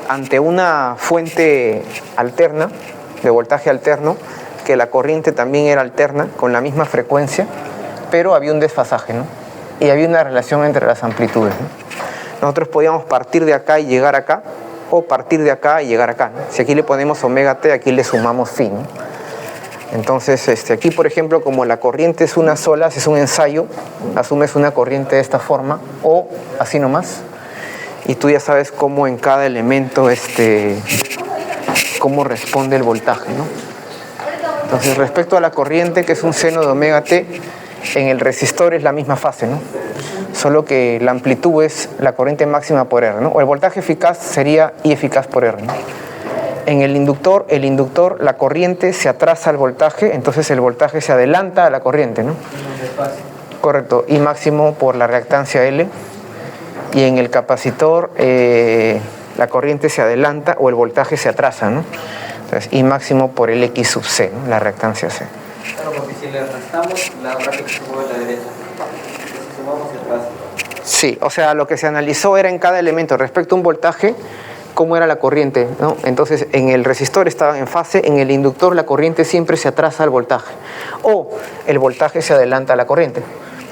ante una fuente alterna, de voltaje alterno, que la corriente también era alterna, con la misma frecuencia, pero había un desfasaje, ¿no? Y había una relación entre las amplitudes, ¿no? Nosotros podíamos partir de acá y llegar acá, o partir de acá y llegar acá, ¿no? Si aquí le ponemos omega t, aquí le sumamos phi, ¿no? Entonces, aquí, por ejemplo, como la corriente es una sola, es un ensayo, asumes una corriente de esta forma, o así nomás, y tú ya sabes cómo en cada elemento, cómo responde el voltaje, ¿no? Entonces, respecto a la corriente, que es un seno de omega t, en el resistor es la misma fase, ¿no? Solo que la amplitud es la corriente máxima por R, ¿no? O el voltaje eficaz sería I eficaz por R, ¿no? En el inductor, la corriente se atrasa al voltaje, entonces el voltaje se adelanta a la corriente, ¿no? Correcto, I máximo por la reactancia L. Y en el capacitor, la corriente se adelanta o el voltaje se atrasa, ¿no? Entonces, I máximo por el X sub C, ¿no? La reactancia C. Claro, porque si le restamos, la gráfica se mueve a la derecha. Si sumamos, se atrasa. Sí, o sea, lo que se analizó era en cada elemento respecto a un voltaje, cómo era la corriente, ¿no? Entonces, en el resistor estaban en fase, en el inductor la corriente siempre se atrasa al voltaje, o el voltaje se adelanta a la corriente,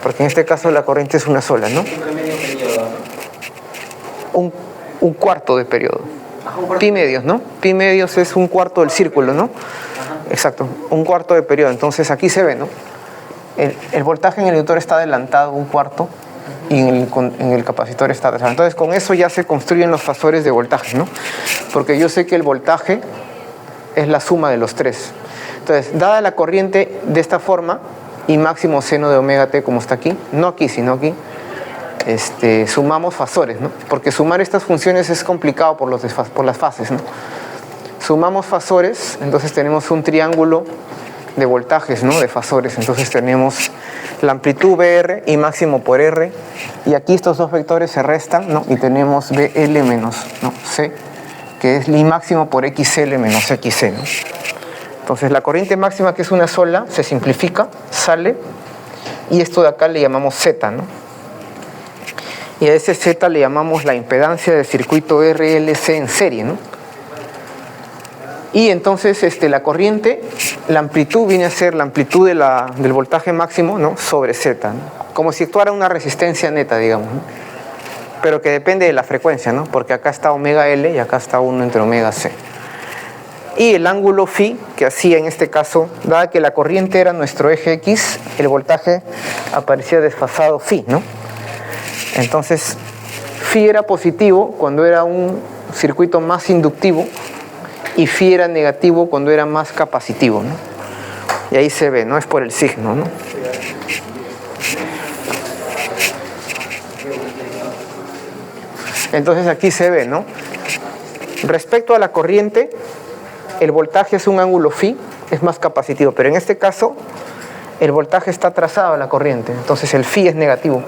porque en este caso la corriente es una sola, ¿no? Siempre medio periodo, ¿no? Un cuarto de periodo. Ajá, Pi medios, ¿no? Pi medios es un cuarto del círculo, ¿no? Ajá. Exacto, un cuarto de periodo. Entonces aquí se ve, ¿no? El voltaje en el inductor está adelantado un cuarto y en el capacitor está atrasado. Entonces con eso ya se construyen los fasores de voltaje, ¿no? Porque yo sé que el voltaje es la suma de los tres. Entonces, dada la corriente de esta forma, I máximo seno de omega t, como está aquí, no aquí, sino aquí, sumamos fasores, ¿no? Porque sumar estas funciones es complicado por las fases, ¿no? Sumamos fasores, entonces tenemos un triángulo de voltajes, ¿no? De fasores. Entonces tenemos la amplitud BR, I máximo por R, y aquí estos dos vectores se restan, ¿no? Y tenemos BL menos, ¿no? C, que es I máximo por XL menos XC, ¿no? Entonces la corriente máxima, que es una sola, se simplifica, sale, y esto de acá le llamamos Z, ¿no? Y a ese Z le llamamos la impedancia del circuito RLC en serie, ¿no? Y entonces la corriente, la amplitud viene a ser la amplitud del voltaje máximo, ¿no? Sobre Z, ¿no? Como si actuara una resistencia neta, digamos, ¿no? Pero que depende de la frecuencia, ¿no? Porque acá está omega L y acá está 1 entre omega C. Y el ángulo phi, que hacía en este caso, dada que la corriente era nuestro eje X, el voltaje aparecía desfasado phi, ¿no? Entonces, phi era positivo cuando era un circuito más inductivo y phi era negativo cuando era más capacitivo, ¿no? Y ahí se ve, ¿no? Es por el signo, ¿no? Entonces aquí se ve, ¿no? Respecto a la corriente, el voltaje es un ángulo phi, es más capacitivo, pero en este caso el voltaje está trazado a la corriente, entonces el phi es negativo.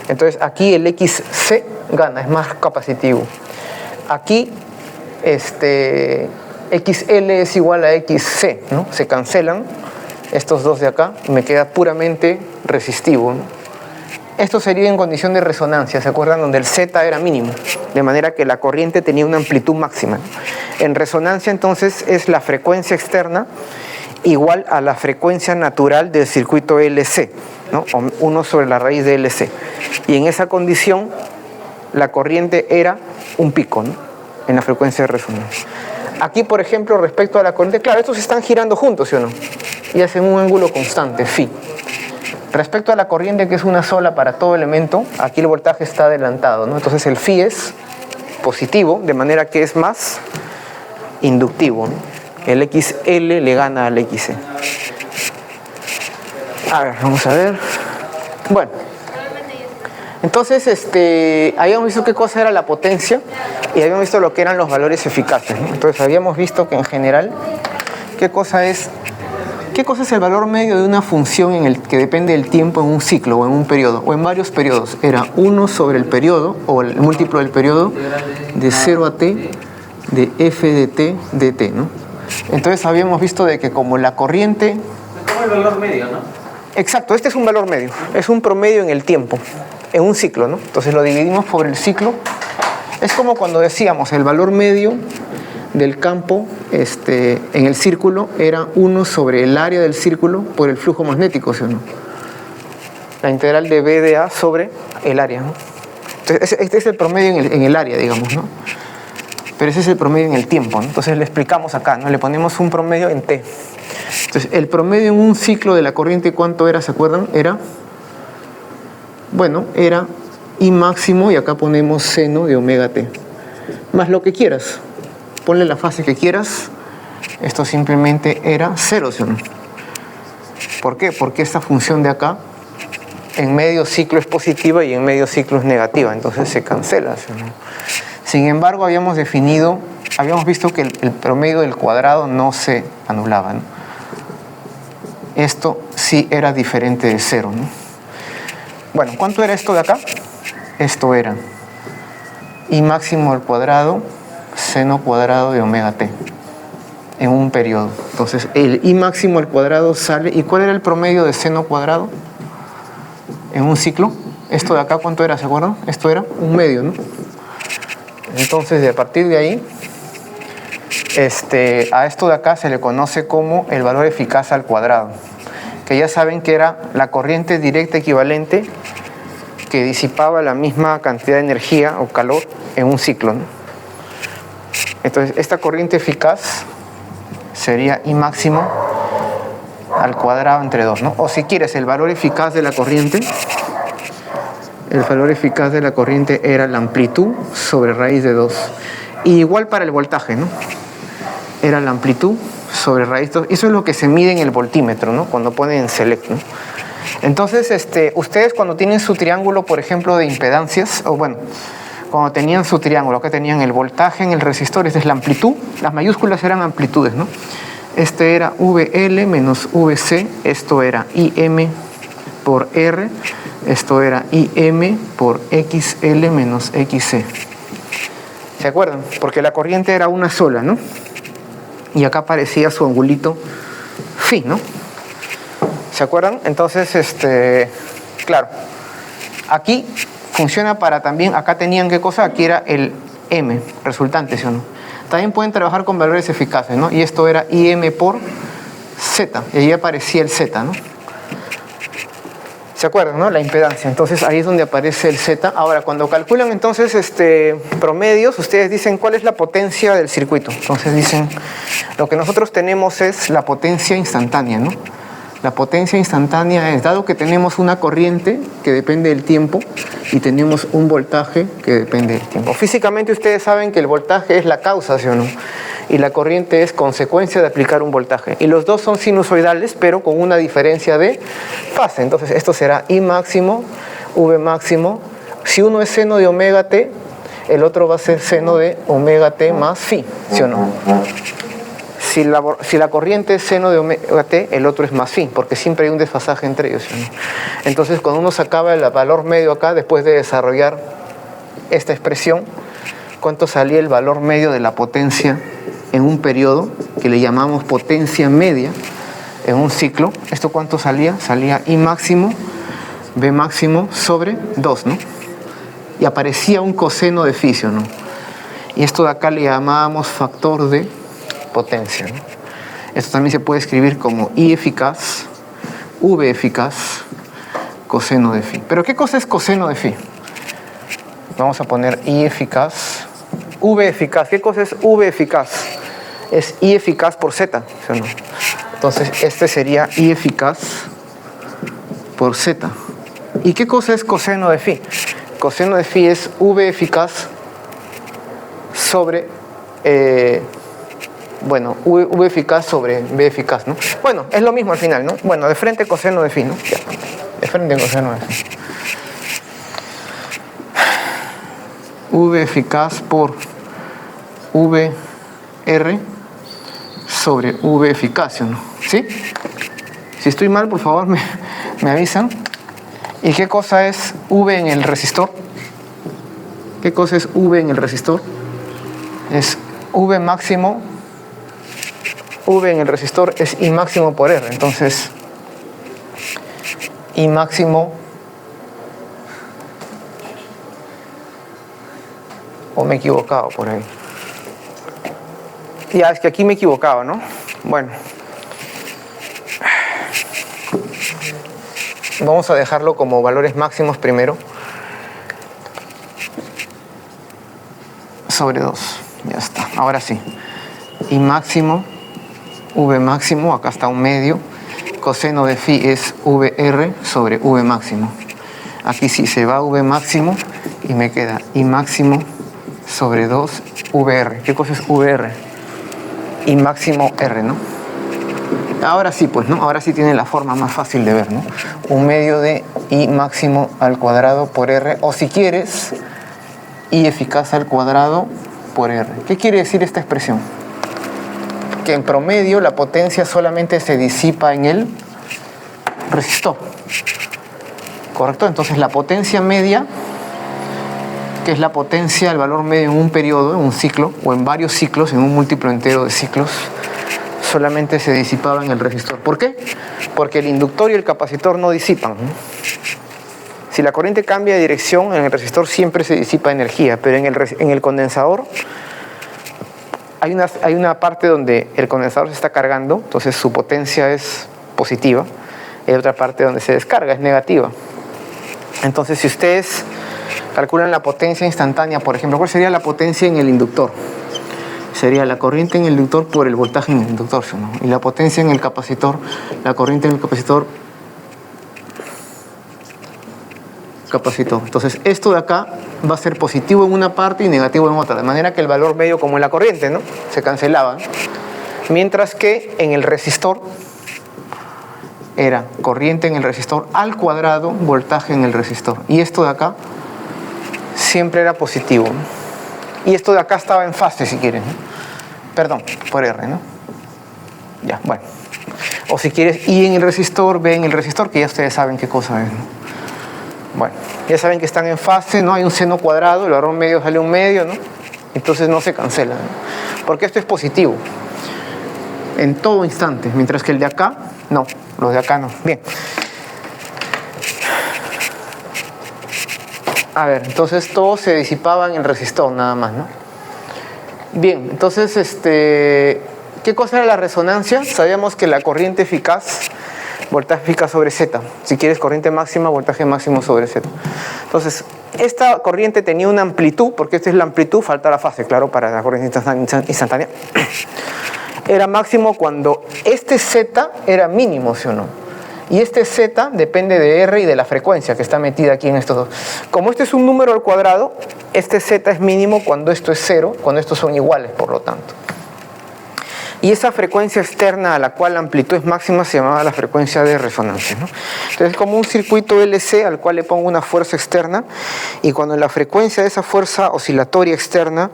Entonces aquí el XC gana, es más capacitivo. Aquí XL es igual a XC, ¿no? Se cancelan estos dos de acá y me queda puramente resistivo, ¿no? Esto sería en condición de resonancia, ¿se acuerdan? Donde el Z era mínimo, de manera que la corriente tenía una amplitud máxima. En resonancia, entonces, es la frecuencia externa igual a la frecuencia natural del circuito LC, ¿no? 1 sobre la raíz de LC. Y en esa condición, la corriente era un pico, ¿no? En la frecuencia de resonancia. Aquí, por ejemplo, respecto a la corriente, claro, estos están girando juntos, ¿sí o no? Y hacen un ángulo constante, phi. Respecto a la corriente, que es una sola para todo elemento, aquí el voltaje está adelantado, ¿no? Entonces el phi es positivo, de manera que es más inductivo, ¿no? El XL le gana al XC. A ver, vamos a ver. Bueno, entonces habíamos visto qué cosa era la potencia y habíamos visto lo que eran los valores eficaces, ¿no? Entonces habíamos visto que en general, ¿qué cosa es el valor medio de una función en el que depende del tiempo en un ciclo o en un periodo o en varios periodos? Era 1 sobre el periodo o el múltiplo del periodo de 0 a t de f de t dt, ¿no? Entonces habíamos visto de que como la corriente... Es como el valor medio, ¿no? Exacto, este es un valor medio, es un promedio en el tiempo, en un ciclo, ¿no? Entonces lo dividimos por el ciclo Es como cuando decíamos el valor medio del campo en el círculo era 1 sobre el área del círculo por el flujo magnético, ¿sí o no? La integral de B de A sobre el área, ¿no? Entonces, este es el promedio en el área, digamos, ¿no? Pero ese es el promedio en el tiempo, ¿no? Entonces le explicamos acá, ¿no? Le ponemos un promedio en T. Entonces, el promedio en un ciclo de la corriente, ¿cuánto era? ¿Se acuerdan? Era I máximo, y acá ponemos seno de omega T. Más lo que quieras. Ponle la fase que quieras. Esto simplemente era 0, ¿sí o no? ¿Por qué? Porque esta función de acá en medio ciclo es positiva y en medio ciclo es negativa. Entonces se cancela, ¿sí o no? Sin embargo, habíamos visto que el promedio del cuadrado no se anulaba, ¿no? Esto sí era diferente de 0, ¿no? Bueno, ¿cuánto era esto de acá? Esto era I máximo al cuadrado, seno cuadrado de omega T, en un periodo. Entonces, el I máximo al cuadrado sale. ¿Y cuál era el promedio de seno cuadrado en un ciclo? Esto de acá, ¿cuánto era? ¿Se acuerdan? Esto era un medio, ¿no? Entonces, a partir de ahí, a esto de acá se le conoce como el valor eficaz al cuadrado, que ya saben que era la corriente directa equivalente que disipaba la misma cantidad de energía o calor en un ciclo, ¿no? Entonces, esta corriente eficaz sería I máximo al cuadrado entre 2, ¿no? O si quieres, el valor eficaz de la corriente, era la amplitud sobre raíz de 2. Y igual para el voltaje, ¿no? Era la amplitud sobre raíz de 2. Eso es lo que se mide en el voltímetro, ¿no? Cuando ponen en select, ¿no? Entonces, ustedes cuando tienen su triángulo, por ejemplo, de impedancias, o bueno, cuando tenían su triángulo, acá tenían el voltaje en el resistor, esta es la amplitud, las mayúsculas eran amplitudes, ¿no? Este era VL menos VC, esto era IM por R, esto era IM por XL menos XC. ¿Se acuerdan? Porque la corriente era una sola, ¿no? Y acá aparecía su angulito phi, ¿no? ¿Se acuerdan? Entonces, claro, aquí funciona para también, acá tenían qué cosa, aquí era el M, resultante, ¿sí o no? También pueden trabajar con valores eficaces, ¿no? Y esto era IM por Z, y ahí aparecía el Z, ¿no? ¿Se acuerdan, no? La impedancia. Entonces ahí es donde aparece el Z. Ahora, cuando calculan entonces promedios, ustedes dicen cuál es la potencia del circuito. Entonces dicen, lo que nosotros tenemos es la potencia instantánea, ¿no? La potencia instantánea es, dado que tenemos una corriente que depende del tiempo y tenemos un voltaje que depende del tiempo. Físicamente ustedes saben que el voltaje es la causa, ¿sí o no? Y la corriente es consecuencia de aplicar un voltaje. Y los dos son sinusoidales, pero con una diferencia de fase. Entonces esto será I máximo, V máximo. Si uno es seno de omega t, el otro va a ser seno de omega t más phi, ¿sí o no? Si la corriente es seno de omega t, el otro es más phi, porque siempre hay un desfasaje entre ellos, ¿sí o no? Entonces cuando uno sacaba el valor medio acá, después de desarrollar esta expresión, ¿cuánto salía el valor medio de la potencia en un periodo que le llamamos potencia media en un ciclo? ¿Esto cuánto salía? Salía I máximo, B máximo sobre 2, ¿no? Y aparecía un coseno de phi, ¿no? Y esto de acá le llamábamos factor de potencia, ¿no? Esto también se puede escribir como I eficaz, V eficaz, coseno de phi. ¿Pero qué cosa es coseno de phi? Vamos a poner I eficaz, V eficaz. ¿Qué cosa es V eficaz? Es I eficaz por Z, ¿sí o no? Entonces este sería I eficaz por Z. ¿Y qué cosa es coseno de phi? Coseno de phi es V eficaz sobre V eficaz sobre B eficaz, ¿no? Bueno, es lo mismo al final, ¿no? Bueno, de frente coseno de phi, ¿no? Ya. De frente coseno de phi. V eficaz por VR sobre V eficaz, ¿no? ¿Sí? Si estoy mal, por favor, me avisan. ¿Y qué cosa es V en el resistor? ¿Qué cosa es V en el resistor? Es V máximo. V en el resistor es I máximo por R. Entonces, I máximo ¿O me he equivocado por ahí? Ya, es que aquí me he equivocado, ¿no? Bueno. Vamos a dejarlo como valores máximos primero. Sobre 2. Ya está. Ahora sí. Y máximo, V máximo, acá está un medio. Coseno de phi es VR sobre V máximo. Aquí sí se va V máximo y me queda I máximo sobre 2 VR. ¿Qué cosa es VR? I máximo R, ¿no? Ahora sí, pues, ¿no? Ahora sí tiene la forma más fácil de ver, ¿no? Un medio de I máximo al cuadrado por R, o si quieres, I eficaz al cuadrado por R. ¿Qué quiere decir esta expresión? Que en promedio la potencia solamente se disipa en el resistor. ¿Correcto? Entonces la potencia media, que es la potencia, el valor medio en un periodo, en un ciclo, o en varios ciclos, en un múltiplo entero de ciclos, solamente se disipaba en el resistor. ¿Por qué? Porque el inductor y el capacitor no disipan, ¿no? Si la corriente cambia de dirección, en el resistor siempre se disipa energía, pero en el condensador hay una parte donde el condensador se está cargando, entonces su potencia es positiva, y hay otra parte donde se descarga, es negativa. Entonces, si ustedes calculan la potencia instantánea, por ejemplo, ¿cuál sería la potencia en el inductor? Sería la corriente en el inductor por el voltaje en el inductor, ¿no? Y la potencia en el capacitor, la corriente en el capacitor. Entonces, esto de acá va a ser positivo en una parte y negativo en otra, de manera que el valor medio, como en la corriente, ¿no?, se cancelaba, ¿no? Mientras que en el resistor era corriente en el resistor al cuadrado, voltaje en el resistor. Y esto de acá siempre era positivo, ¿no? Y esto de acá estaba en fase, si quieren, ¿no? Perdón, por R, ¿no? Ya, bueno. O si quieres, I en el resistor, B en el resistor, que ya ustedes saben qué cosa es, ¿no? Bueno, ya saben que están en fase, ¿no? Hay un seno cuadrado, el valor medio sale un medio, ¿no? Entonces no se cancela, ¿no? Porque esto es positivo en todo instante, mientras que el de acá, no, los de acá no. Bien. A ver, entonces todo se disipaba en el resistor nada más, ¿no? Bien, entonces, ¿qué cosa era la resonancia? Sabíamos que la corriente eficaz, voltaje eficaz sobre Z. Si quieres corriente máxima, voltaje máximo sobre Z. Entonces, esta corriente tenía una amplitud, porque esta es la amplitud, falta la fase, claro, para la corriente instantánea. Era máximo cuando este Z era mínimo, ¿sí o no? Y este Z depende de R y de la frecuencia que está metida aquí en estos dos. Como este es un número al cuadrado, este Z es mínimo cuando esto es 0, cuando estos son iguales, por lo tanto. Y esa frecuencia externa a la cual la amplitud es máxima se llamaba la frecuencia de resonancia, ¿no? Entonces es como un circuito LC al cual le pongo una fuerza externa, y cuando la frecuencia de esa fuerza oscilatoria externa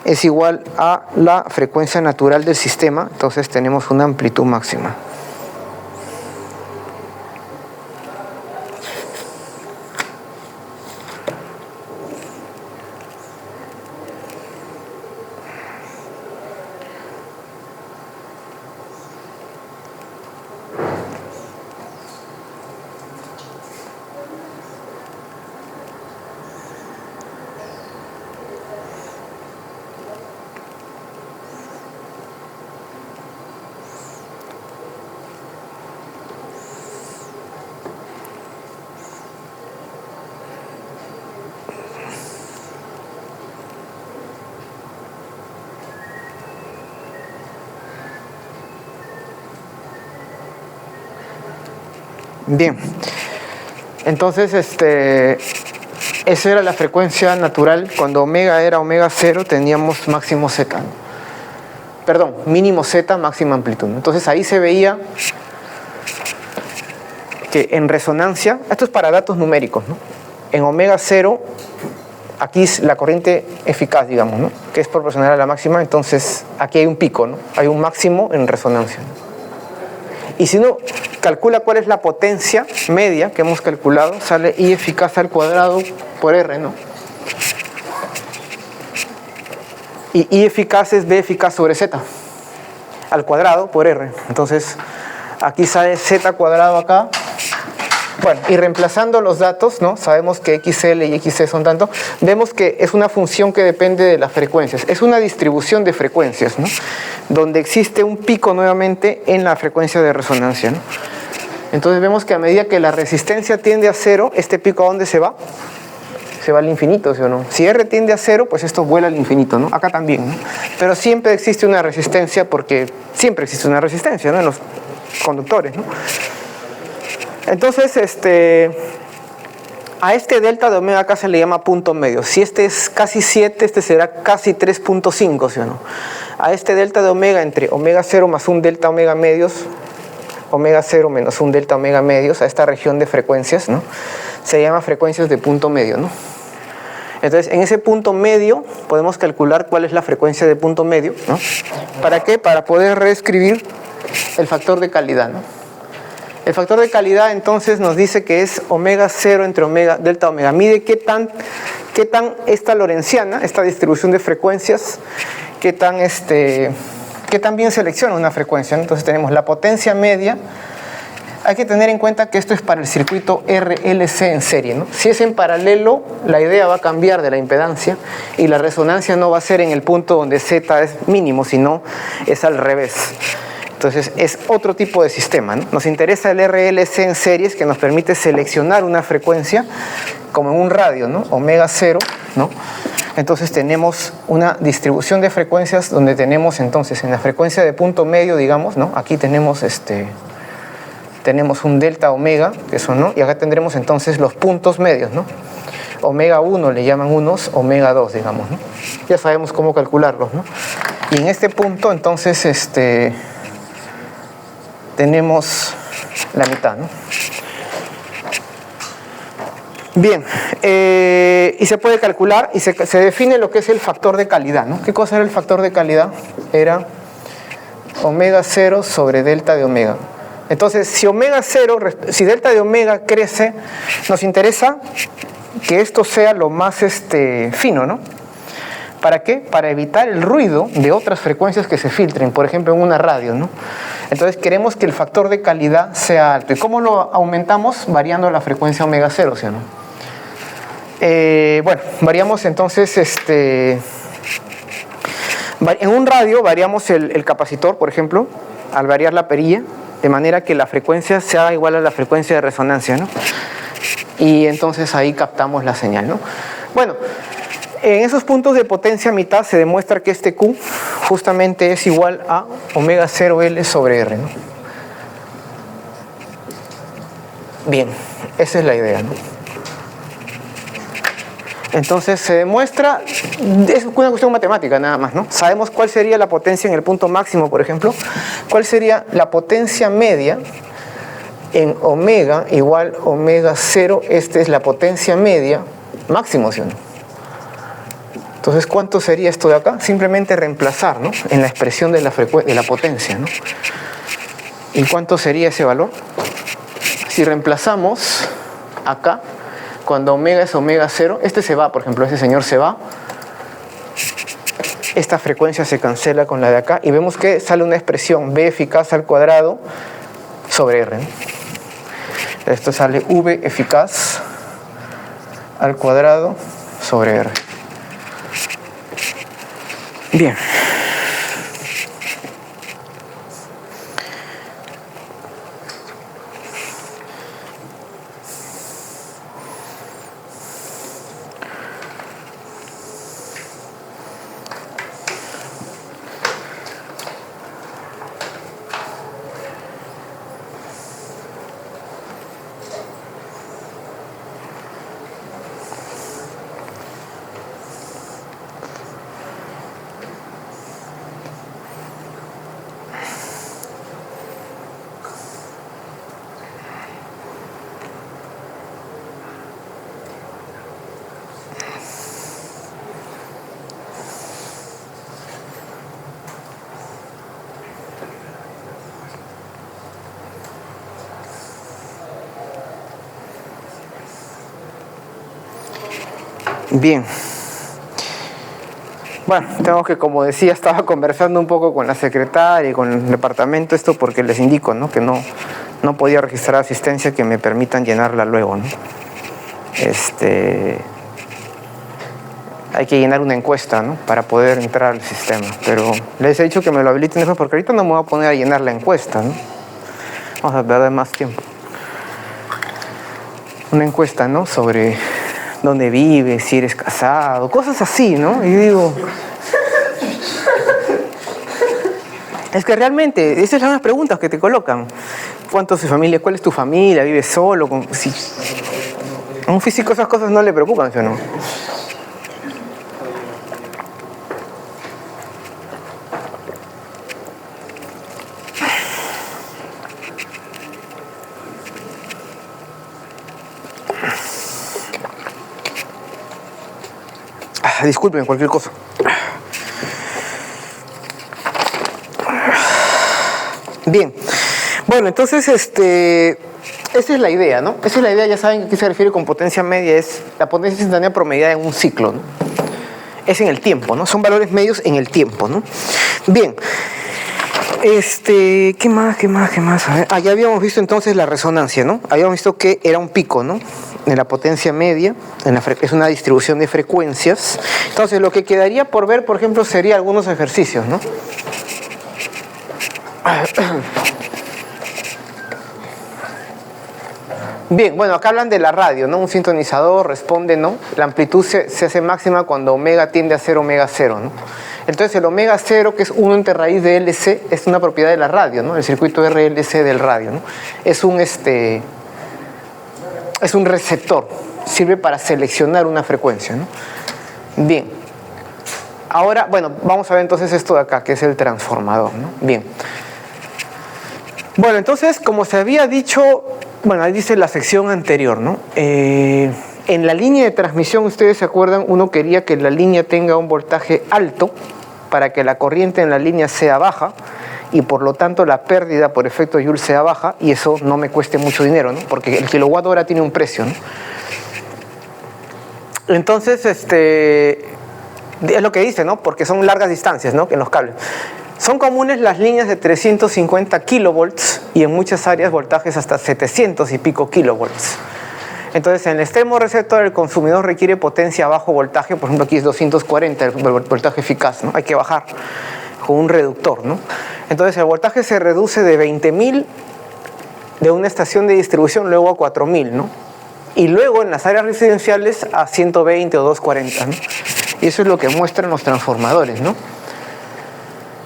es igual a la frecuencia natural del sistema, entonces tenemos una amplitud máxima. Bien, entonces esa era la frecuencia natural. Cuando omega era omega 0 teníamos máximo Z, ¿no? Perdón, mínimo Z, máxima amplitud, ¿no? Entonces ahí se veía que en resonancia, esto es para datos numéricos, ¿no? En omega 0, aquí es la corriente eficaz, digamos, ¿no?, que es proporcional a la máxima, entonces aquí hay un pico, ¿no? Hay un máximo en resonancia, ¿no? Y si uno calcula cuál es la potencia media que hemos calculado, sale I eficaz al cuadrado por R, ¿no? Y I eficaz es B eficaz sobre Z al cuadrado por R. Entonces, aquí sale Z cuadrado acá Bueno, y reemplazando los datos, ¿no? Sabemos que XL y XC son tanto, vemos que es una función que depende de las frecuencias. Es una distribución de frecuencias, ¿no? Donde existe un pico nuevamente en la frecuencia de resonancia, ¿no? Entonces vemos que a medida que la resistencia tiende a cero, este pico ¿a dónde se va? Se va al infinito, ¿sí o no? Si R tiende a cero, pues esto vuela al infinito, ¿no? Acá también, ¿no? Pero siempre existe una resistencia, porque siempre existe una resistencia, ¿no? En los conductores, ¿no? Entonces, a este delta de omega acá se le llama punto medio. Si este es casi 7, este será casi 3.5, ¿sí o no? A este delta de omega entre omega 0 más un delta omega medios, omega 0 menos un delta omega medios, a esta región de frecuencias, ¿no? Se llama frecuencias de punto medio, ¿no? Entonces, en ese punto medio podemos calcular cuál es la frecuencia de punto medio, ¿no? ¿Para qué? Para poder reescribir el factor de calidad, ¿no? El factor de calidad entonces nos dice que es omega 0 entre omega, delta omega. Mide qué tan esta lorentziana, esta distribución de frecuencias, qué tan bien selecciona una frecuencia, ¿no? Entonces tenemos la potencia media. Hay que tener en cuenta que esto es para el circuito RLC en serie, ¿no? Si es en paralelo, la idea va a cambiar de la impedancia y la resonancia no va a ser en el punto donde Z es mínimo, sino es al revés. Entonces es otro tipo de sistema, ¿no? Nos interesa el RLC en series, que nos permite seleccionar una frecuencia como en un radio, ¿no? Omega 0, ¿no? Entonces tenemos una distribución de frecuencias donde tenemos entonces en la frecuencia de punto medio, digamos, ¿no? Aquí tenemos tenemos un delta omega, que eso, ¿no? Y acá tendremos entonces los puntos medios, ¿no? Omega 1 le llaman unos, omega 2, digamos, ¿no? Ya sabemos cómo calcularlos, ¿no? Y en este punto entonces tenemos la mitad, ¿no? Bien, y se puede calcular y se define lo que es el factor de calidad, ¿no? ¿Qué cosa era el factor de calidad? Era omega 0 sobre delta de omega. Entonces, si delta de omega crece, nos interesa que esto sea lo más fino, ¿no? ¿Para qué? Para evitar el ruido de otras frecuencias que se filtren, por ejemplo en una radio, ¿no? Entonces queremos que el factor de calidad sea alto. ¿Y cómo lo aumentamos? Variando la frecuencia omega 0, ¿sí o no? Bueno, variamos entonces, en un radio variamos el capacitor, por ejemplo, al variar la perilla, de manera que la frecuencia sea igual a la frecuencia de resonancia, ¿no? Y entonces ahí captamos la señal, ¿no? Bueno, en esos puntos de potencia mitad se demuestra que este Q justamente es igual a omega 0L sobre R, ¿no? Bien, esa es la idea, ¿no? Entonces se demuestra, es una cuestión matemática nada más, ¿no? Sabemos cuál sería la potencia en el punto máximo, por ejemplo, cuál sería la potencia media en omega igual omega 0, esta es la potencia media máximo, ¿sí o no? Entonces, ¿cuánto sería esto de acá? Simplemente reemplazar, ¿no? En la expresión de la potencia, ¿no? ¿Y cuánto sería ese valor? Si reemplazamos acá, cuando omega es omega 0, este se va, por ejemplo, este señor se va, esta frecuencia se cancela con la de acá y vemos que sale una expresión V eficaz al cuadrado sobre R, ¿no? Esto sale V eficaz al cuadrado sobre R. Bien. Bien. Bueno, tengo que, como decía, estaba conversando un poco con la secretaria y con el departamento, esto porque les indico, ¿no? Que no no podía registrar asistencia que me permitan llenarla luego, ¿no? Hay que llenar una encuesta, ¿no? Para poder entrar al sistema, pero les he dicho que me lo habiliten después porque ahorita no me voy a poner a llenar la encuesta, ¿no? Vamos a perder más tiempo. Una encuesta, ¿no? Sobre dónde vives, si eres casado, cosas así, ¿no? Y digo, es que realmente esas son las preguntas que te colocan. ¿Cuántos de familia? ¿Cuál es tu familia? ¿Vives solo? Si a un físico esas cosas no le preocupan, ¿sí o no? Disculpen cualquier cosa. Bien. Bueno, entonces esa es la idea, ¿no? Esa es la idea, ya saben a qué se refiere con potencia media, es la potencia instantánea promediada en un ciclo, ¿no? Es en el tiempo, ¿no? Son valores medios en el tiempo, ¿no? Bien. ¿Qué más? A ver. Ya habíamos visto entonces la resonancia, ¿no? Habíamos visto que era un pico, ¿no? En la potencia media, es una distribución de frecuencias. Entonces, lo que quedaría por ver, por ejemplo, sería algunos ejercicios, ¿no? Bien, bueno, acá hablan de la radio, ¿no? Un sintonizador responde, ¿no? La amplitud se hace máxima cuando omega tiende a ser omega 0, ¿no? Entonces el omega 0, que es 1 entre raíz de LC, es una propiedad de la radio, ¿no? El circuito RLC del radio, ¿no? Es un receptor, sirve para seleccionar una frecuencia, ¿no? Bien. Ahora, bueno, vamos a ver entonces esto de acá, que es el transformador, ¿no? Bien. Bueno, entonces, como se había dicho, bueno, ahí dice la sección anterior, ¿no? En la línea de transmisión, ustedes se acuerdan, uno quería que la línea tenga un voltaje alto para que la corriente en la línea sea baja y por lo tanto la pérdida por efecto Joule sea baja y eso no me cueste mucho dinero, ¿no? Porque el kilowatt hora tiene un precio, ¿no? Entonces, es lo que dice, ¿no? Porque son largas distancias, ¿no? En los cables. Son comunes las líneas de 350 kilovolts y en muchas áreas voltajes hasta 700 y pico kilovolts. Entonces, en el extremo receptor el consumidor requiere potencia a bajo voltaje, por ejemplo aquí es 240 el voltaje eficaz, ¿no? Hay que bajar con un reductor, ¿no? Entonces el voltaje se reduce de 20.000 de una estación de distribución luego a 4.000, ¿no? Y luego en las áreas residenciales a 120 o 240, ¿no? Y eso es lo que muestran los transformadores, ¿no?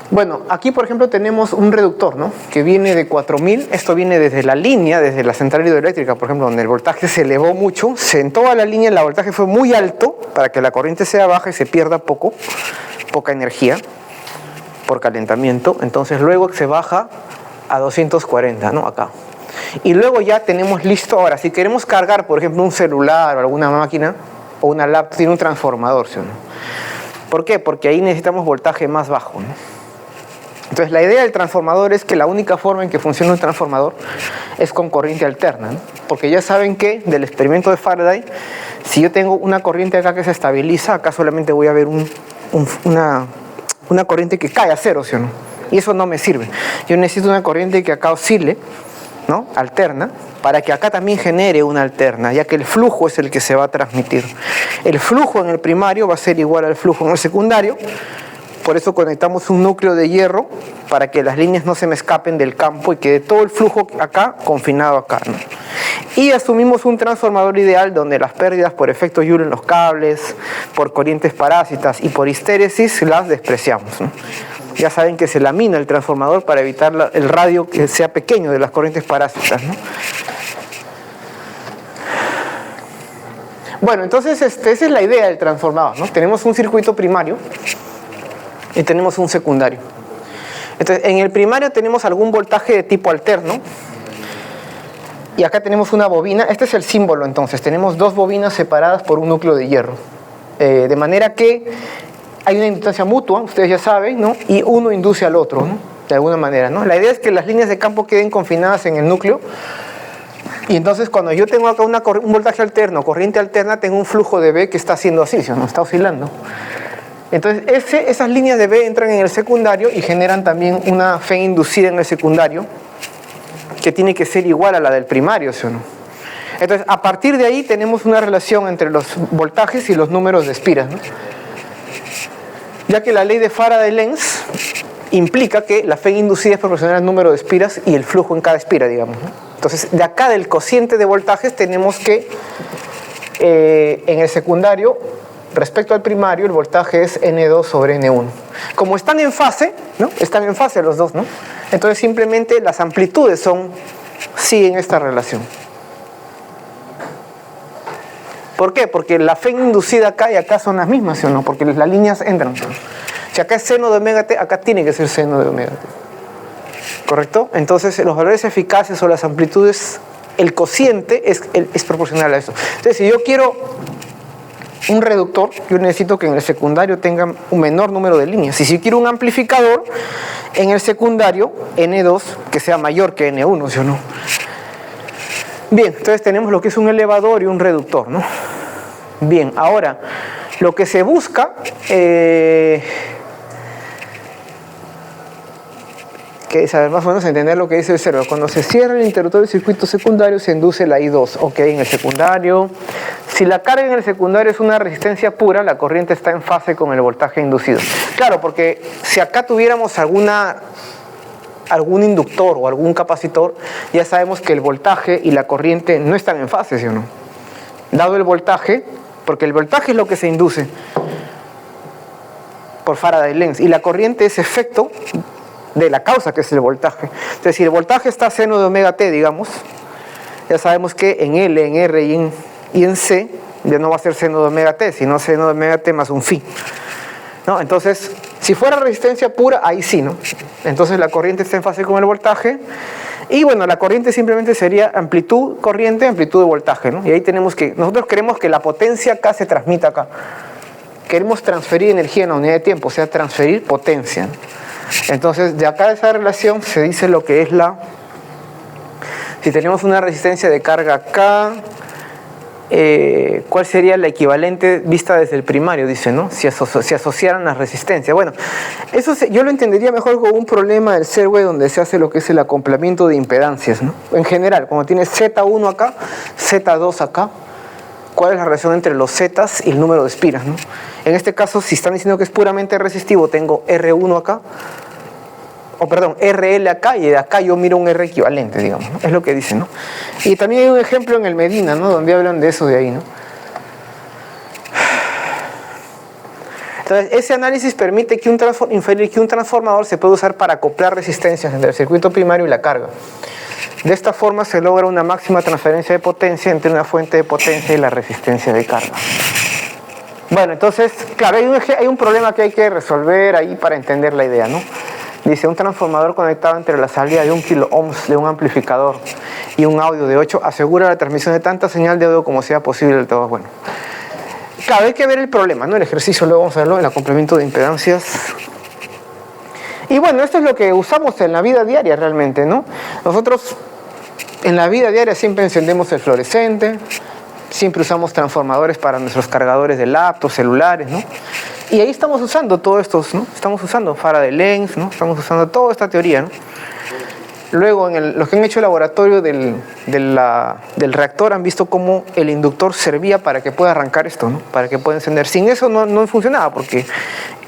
Bueno, aquí por ejemplo tenemos un reductor, ¿no? Que viene de 4.000, esto viene desde la línea, desde la central hidroeléctrica, por ejemplo, donde el voltaje se elevó mucho, en toda la línea el voltaje fue muy alto para que la corriente sea baja y se pierda poca energía por calentamiento, entonces luego se baja a 240, ¿no? Acá. Y luego ya tenemos listo, ahora si queremos cargar, por ejemplo, un celular o alguna máquina o una laptop, tiene un transformador, ¿sí o no? ¿Por qué? Porque ahí necesitamos voltaje más bajo, ¿no? Entonces la idea del transformador es que la única forma en que funciona un transformador es con corriente alterna, ¿no? Porque ya saben que del experimento de Faraday, si yo tengo una corriente acá que se estabiliza, acá solamente voy a ver una corriente que cae a cero, ¿sí o no? Y eso no me sirve. Yo necesito una corriente que acá oscile, ¿no? Alterna, para que acá también genere una alterna, ya que el flujo es el que se va a transmitir. El flujo en el primario va a ser igual al flujo en el secundario. Por eso conectamos un núcleo de hierro para que las líneas no se me escapen del campo y quede todo el flujo acá confinado acá, ¿no? Y asumimos un transformador ideal donde las pérdidas por efecto Joule en los cables, por corrientes parásitas y por histéresis las despreciamos, ¿no? Ya saben que se lamina el transformador para evitar el radio que sea pequeño de las corrientes parásitas, ¿no? Bueno, entonces esa es la idea del transformador, ¿no? Tenemos un circuito primario y tenemos un secundario. Entonces, en el primario tenemos algún voltaje de tipo alterno. Y acá tenemos una bobina. Este es el símbolo, entonces. Tenemos dos bobinas separadas por un núcleo de hierro. De manera que hay una inductancia mutua, ustedes ya saben, ¿no? Y uno induce al otro, ¿no? De alguna manera, ¿no? La idea es que las líneas de campo queden confinadas en el núcleo. Y entonces, cuando yo tengo acá un voltaje alterno, corriente alterna, tengo un flujo de B que está haciendo así, ¿no? Está oscilando. Entonces, esas líneas de B entran en el secundario y generan también una fe inducida en el secundario que tiene que ser igual a la del primario, ¿sí o no? Entonces, a partir de ahí tenemos una relación entre los voltajes y los números de espiras, ¿no? Ya que la ley de Faraday-Lenz implica que la fe inducida es proporcional al número de espiras y el flujo en cada espira, digamos, ¿no? Entonces, de acá del cociente de voltajes tenemos que en el secundario, respecto al primario, el voltaje es N2 sobre N1. Como están en fase, ¿no? Están en fase los dos, ¿no? Entonces simplemente las amplitudes siguen esta relación. ¿Por qué? Porque la fe inducida acá y acá son las mismas, ¿sí o no? Porque las líneas entran. Si acá es seno de omega t, acá tiene que ser seno de omega t. ¿Correcto? Entonces los valores eficaces o las amplitudes, el cociente es proporcional a eso. Entonces si yo quiero un reductor, yo necesito que en el secundario tenga un menor número de líneas. Y si quiero un amplificador, en el secundario, N2, que sea mayor que N1, ¿sí o no? Bien, entonces tenemos lo que es un elevador y un reductor, ¿no? Bien, ahora, lo que se busca, que es saber más o menos entender lo que dice el cerebro. Cuando se cierra el interruptor del circuito secundario, se induce la I2. Ok, en el secundario. Si la carga en el secundario es una resistencia pura, la corriente está en fase con el voltaje inducido. Claro, porque si acá tuviéramos algún inductor o algún capacitor, ya sabemos que el voltaje y la corriente no están en fase, ¿sí o no? Dado el voltaje, porque el voltaje es lo que se induce por Faraday-Lenz y la corriente es efecto de la causa, que es el voltaje. Entonces, si el voltaje está seno de omega t, digamos, ya sabemos que en L, en R y en C ya no va a ser seno de omega t, sino seno de omega t más un phi, ¿no? Entonces, si fuera resistencia pura, ahí sí, ¿no? Entonces la corriente está en fase con el voltaje y bueno, la corriente simplemente sería amplitud corriente, amplitud de voltaje, ¿no? Y ahí tenemos que, nosotros queremos que la potencia acá se transmita acá. Queremos transferir energía en la unidad de tiempo, o sea, transferir potencia, ¿no? Entonces, de acá de esa relación se dice lo que es si tenemos una resistencia de carga acá, ¿cuál sería la equivalente vista desde el primario? Dice, ¿no? Si asociaran las resistencias. Bueno, eso yo lo entendería mejor con un problema del Serwe donde se hace lo que es el acoplamiento de impedancias, ¿no? En general, como tienes Z1 acá, Z2 acá, ¿cuál es la relación entre los Zetas y el número de espiras, ¿no? En este caso, si están diciendo que es puramente resistivo, tengo R1 acá, RL acá, y de acá yo miro un R equivalente, digamos, ¿no? Es lo que dicen, ¿no? Y también hay un ejemplo en el Medina, ¿no? Donde hablan de eso de ahí, ¿no? Entonces, ese análisis permite inferir que un transformador se puede usar para acoplar resistencias entre el circuito primario y la carga. De esta forma se logra una máxima transferencia de potencia entre una fuente de potencia y la resistencia de carga. Bueno, entonces, claro, hay un problema que hay que resolver ahí para entender la idea, ¿no? Dice, un transformador conectado entre la salida de 1 kilo ohms de un amplificador y un audio de 8 asegura la transmisión de tanta señal de audio como sea posible del todo. Bueno, claro, hay que ver el problema, ¿no? El ejercicio luego vamos a verlo, el acoplamiento de impedancias. Y bueno, esto es lo que usamos en la vida diaria realmente, ¿no? Nosotros en la vida diaria siempre encendemos el fluorescente, siempre usamos transformadores para nuestros cargadores de laptops, celulares, ¿no? Y ahí estamos usando todo esto, ¿no? Estamos usando Faraday-Lenz, ¿no? Estamos usando toda esta teoría, ¿no? Luego, los que han hecho el laboratorio del reactor han visto cómo el inductor servía para que pueda arrancar esto, ¿no? Para que pueda encender. Sin eso no funcionaba porque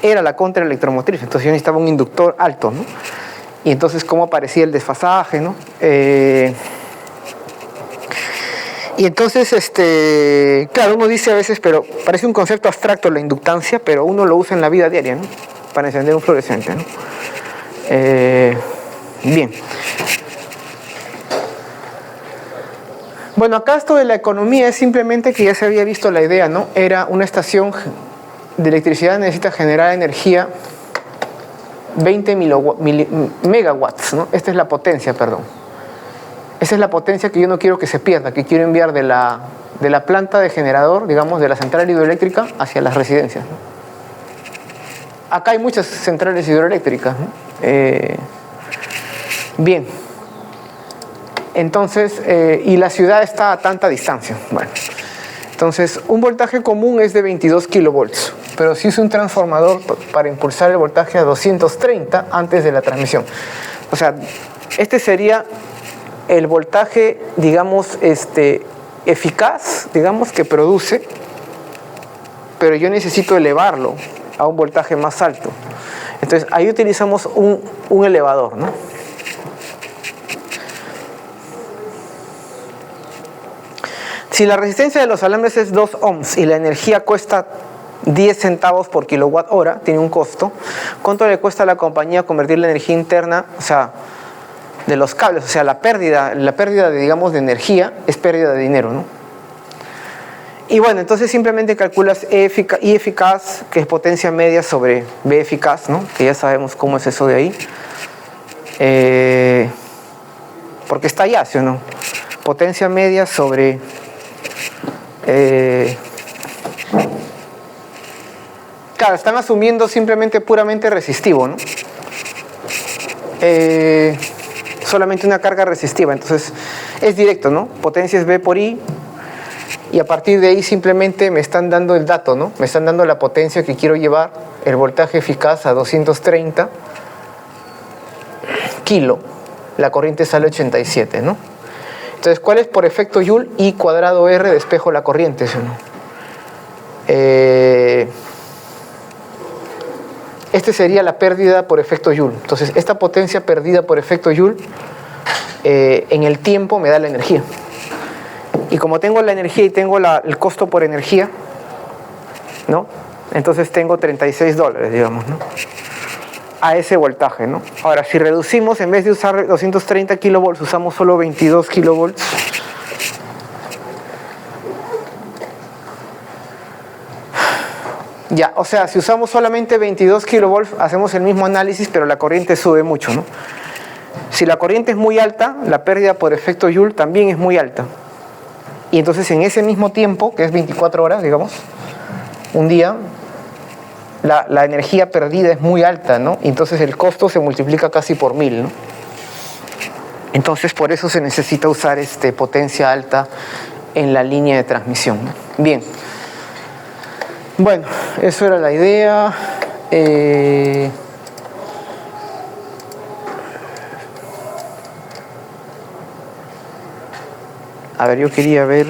era la contraelectromotriz. Entonces yo necesitaba un inductor alto, ¿no? Y entonces cómo aparecía el desfasaje, ¿no? Y entonces, claro, uno dice a veces, pero parece un concepto abstracto la inductancia, pero uno lo usa en la vida diaria, ¿no? Para encender un fluorescente, ¿no? Bien. Bueno, acá esto de la economía es simplemente que ya se había visto la idea, ¿no? Era una estación de electricidad necesita generar energía 20 megawatts, ¿no? Esta es la potencia, perdón. Esa es la potencia que yo no quiero que se pierda, que quiero enviar de la planta de generador, digamos, de la central hidroeléctrica hacia las residencias, ¿no? Acá hay muchas centrales hidroeléctricas, ¿no? Bien. Entonces, y la ciudad está a tanta distancia. Bueno, entonces, un voltaje común es de 22 kilovolts, pero si uso un transformador para impulsar el voltaje a 230 antes de la transmisión. O sea, este sería el voltaje, digamos, eficaz, digamos, que produce, pero yo necesito elevarlo a un voltaje más alto. Entonces ahí utilizamos un elevador, ¿no? Si la resistencia de los alambres es 2 ohms y la energía cuesta 10 centavos por kilowatt hora, tiene un costo, ¿cuánto le cuesta a la compañía convertir la energía interna, o sea, de los cables? O sea, la pérdida de, digamos, de energía es pérdida de dinero, ¿no? Y bueno, entonces simplemente calculas I eficaz, que es potencia media sobre B eficaz, ¿no? Que ya sabemos cómo es eso de ahí. Porque está allá, ¿sí o no? Potencia media sobre... claro, están asumiendo simplemente puramente resistivo, ¿no? Solamente una carga resistiva, entonces es directo, ¿no? Potencia es B por I, y a partir de ahí simplemente me están dando el dato, ¿no? Me están dando la potencia que quiero llevar, el voltaje eficaz a 230 kilo, la corriente sale 87, ¿no? Entonces, ¿cuál es por efecto Joule? I cuadrado R, despejo la corriente, ¿sí o no? Este sería la pérdida por efecto Joule. Entonces, esta potencia perdida por efecto Joule, en el tiempo me da la energía. Y como tengo la energía y tengo el costo por energía, ¿no? Entonces tengo $36, digamos, ¿no? A ese voltaje, ¿no? Ahora, si reducimos, en vez de usar 230 kilovolts, usamos solo 22 kilovolts. Ya, o sea, si usamos solamente 22 kilovolts, hacemos el mismo análisis, pero la corriente sube mucho, ¿no? Si la corriente es muy alta, la pérdida por efecto Joule también es muy alta. Y entonces en ese mismo tiempo, que es 24 horas, digamos, un día, la energía perdida es muy alta, ¿no? Y entonces el costo se multiplica casi por 1000, ¿no? Entonces por eso se necesita usar potencia alta en la línea de transmisión, ¿no? Bien. Bueno, eso era la idea. A ver, yo quería ver...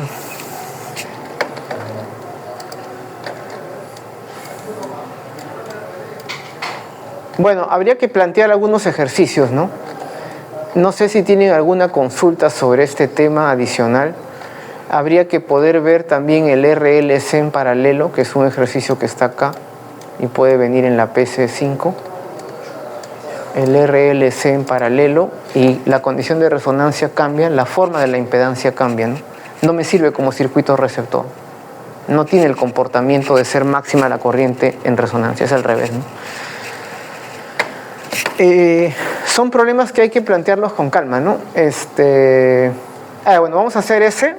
Bueno, habría que plantear algunos ejercicios, ¿no? No sé si tienen alguna consulta sobre este tema adicional. Habría que poder ver también el RLC en paralelo, que es un ejercicio que está acá y puede venir en la PC5. El RLC en paralelo, y la condición de resonancia cambia, la forma de la impedancia cambia, ¿no? No me sirve como circuito receptor. No tiene el comportamiento de ser máxima la corriente en resonancia, es al revés, ¿no? Son problemas que hay que plantearlos con calma, ¿no? Bueno, vamos a hacer ese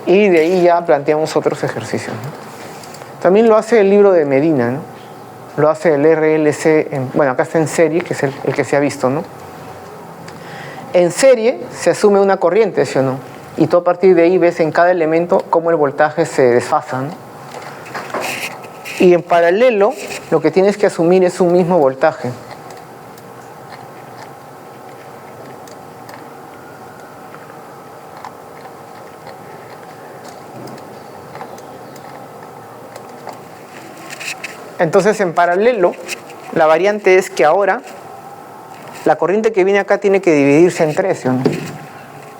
y de ahí ya planteamos otros ejercicios, ¿no? También lo hace el libro de Medina, ¿no? Lo hace el RLC, bueno, acá está en serie, que es el que se ha visto, ¿no? En serie se asume una corriente, ¿sí o no? Y tú a partir de ahí ves en cada elemento cómo el voltaje se desfasa, ¿no? Y en paralelo lo que tienes que asumir es un mismo voltaje. Entonces, en paralelo, la variante es que ahora la corriente que viene acá tiene que dividirse en 3, ¿sí o no?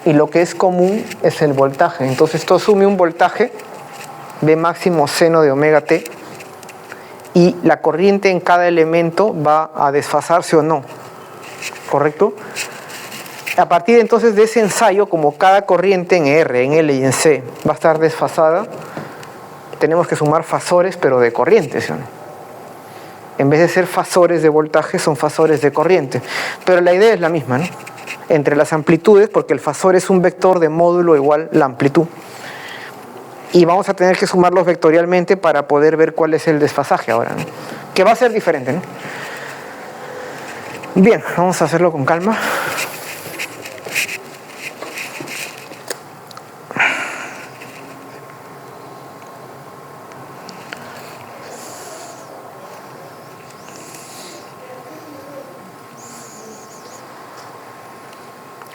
Y lo que es común es el voltaje. Entonces, esto asume un voltaje B máximo seno de omega t, y la corriente en cada elemento va a desfasarse o no, ¿correcto? A partir entonces de ese ensayo, como cada corriente en R, en L y en C va a estar desfasada, tenemos que sumar fasores, pero de corriente, ¿sí o no? En vez de ser fasores de voltaje, son fasores de corriente. Pero la idea es la misma, ¿no? Entre las amplitudes, porque el fasor es un vector de módulo igual la amplitud. Y vamos a tener que sumarlos vectorialmente para poder ver cuál es el desfasaje ahora, ¿no? Que va a ser diferente, ¿no? Bien, vamos a hacerlo con calma.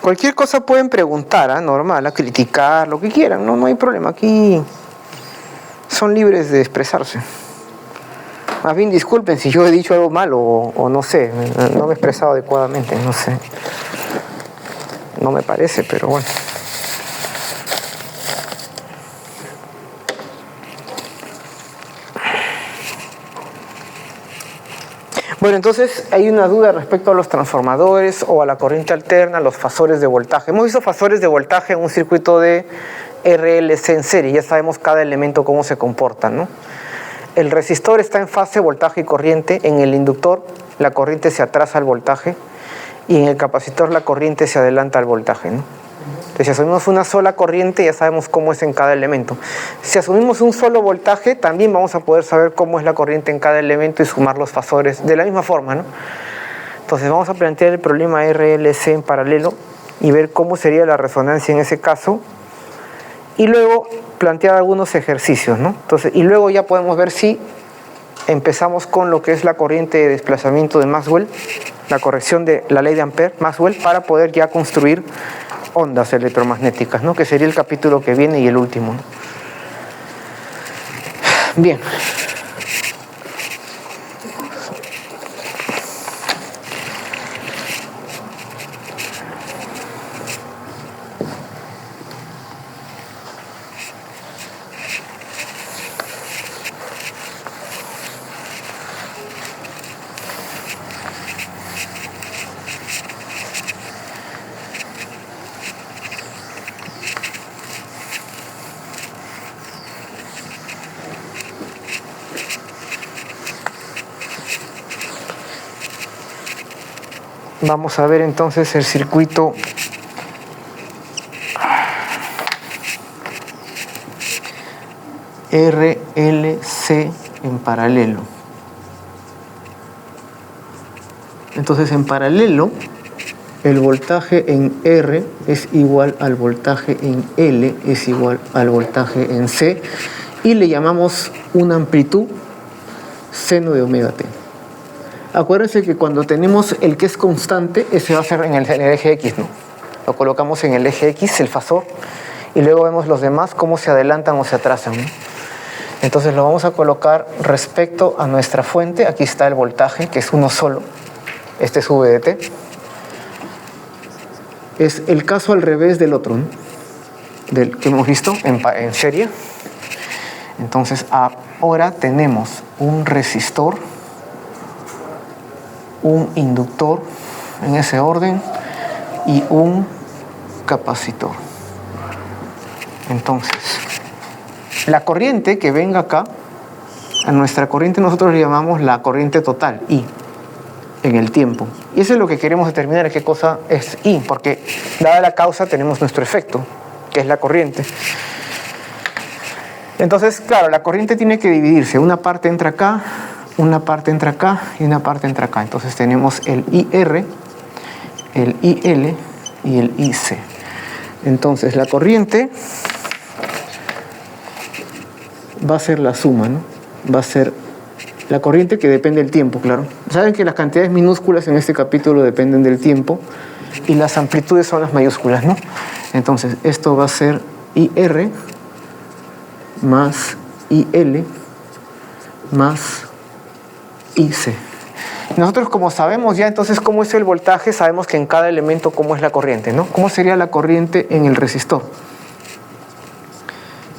Cualquier cosa pueden preguntar, normal, a criticar, lo que quieran, no hay problema. Aquí son libres de expresarse. Más bien disculpen si yo he dicho algo mal o no sé, no me he expresado adecuadamente, no sé. No me parece, pero bueno. Bueno, entonces hay una duda respecto a los transformadores o a la corriente alterna, los fasores de voltaje. Hemos visto fasores de voltaje en un circuito de RLC en serie, ya sabemos cada elemento cómo se comporta, ¿no? El resistor está en fase voltaje y corriente, en el inductor la corriente se atrasa al voltaje y en el capacitor la corriente se adelanta al voltaje, ¿no? Entonces, si asumimos una sola corriente, ya sabemos cómo es en cada elemento. Si asumimos un solo voltaje, también vamos a poder saber cómo es la corriente en cada elemento y sumar los fasores de la misma forma, ¿no? Entonces, vamos a plantear el problema RLC en paralelo y ver cómo sería la resonancia en ese caso. Y luego plantear algunos ejercicios, ¿no? Entonces, y luego ya podemos ver si empezamos con lo que es la corriente de desplazamiento de Maxwell, la corrección de la ley de Ampère, Maxwell, para poder ya construir ondas electromagnéticas, ¿no? Que sería el capítulo que viene y el último, ¿no? Bien. Vamos a ver entonces el circuito RLC en paralelo. Entonces, en paralelo, el voltaje en R es igual al voltaje en L, es igual al voltaje en C, y le llamamos una amplitud seno de omega t. Acuérdense que cuando tenemos el que es constante, ese va a ser en el eje X, ¿no? Lo colocamos en el eje X, el fasor, y luego vemos los demás cómo se adelantan o se atrasan, ¿no? Entonces lo vamos a colocar respecto a nuestra fuente. Aquí está el voltaje, que es uno solo. Este es V de T. Es el caso al revés del otro, ¿no? Del que hemos visto en serie. Entonces ahora tenemos un resistor, un inductor en ese orden y un capacitor. Entonces, la corriente que venga acá, a nuestra corriente nosotros le llamamos la corriente total, I, en el tiempo. Y eso es lo que queremos determinar, qué cosa es I, porque dada la causa tenemos nuestro efecto, que es la corriente. Entonces, claro, la corriente tiene que dividirse. Una parte entra acá, una parte entra acá y una parte entra acá. Entonces tenemos el IR, el IL y el IC. Entonces la corriente va a ser la suma, ¿no? Va a ser la corriente que depende del tiempo, claro. Saben que las cantidades minúsculas en este capítulo dependen del tiempo y las amplitudes son las mayúsculas, ¿no? Entonces esto va a ser IR más IL más IC. Nosotros, como sabemos ya entonces cómo es el voltaje, sabemos que en cada elemento cómo es la corriente, ¿no? ¿Cómo sería la corriente en el resistor?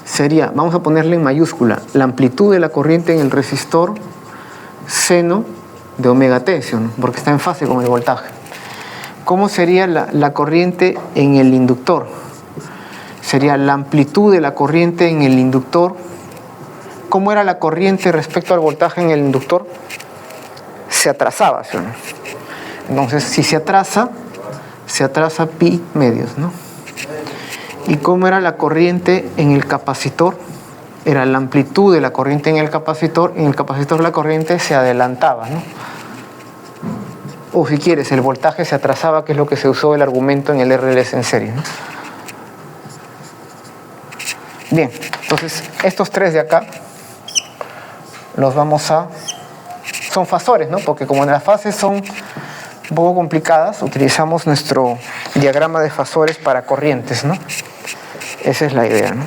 Sería, vamos a ponerle en mayúscula, la amplitud de la corriente en el resistor seno de omega t, ¿no? Porque está en fase con el voltaje. ¿Cómo sería la corriente en el inductor? Sería la amplitud de la corriente en el inductor. ¿Cómo era la corriente respecto al voltaje en el inductor? Se atrasaba, ¿sí o no? Entonces, si se atrasa pi medios, ¿no? ¿Y cómo era la corriente en el capacitor? Era la amplitud de la corriente en el capacitor. En el capacitor la corriente se adelantaba, ¿no? O si quieres, el voltaje se atrasaba, que es lo que se usó el argumento en el RLC en serie, ¿no? Bien, entonces estos tres de acá los vamos a... son fasores, ¿no? Porque como en las fases son un poco complicadas, utilizamos nuestro diagrama de fasores para corrientes, ¿no? Esa es la idea, ¿no?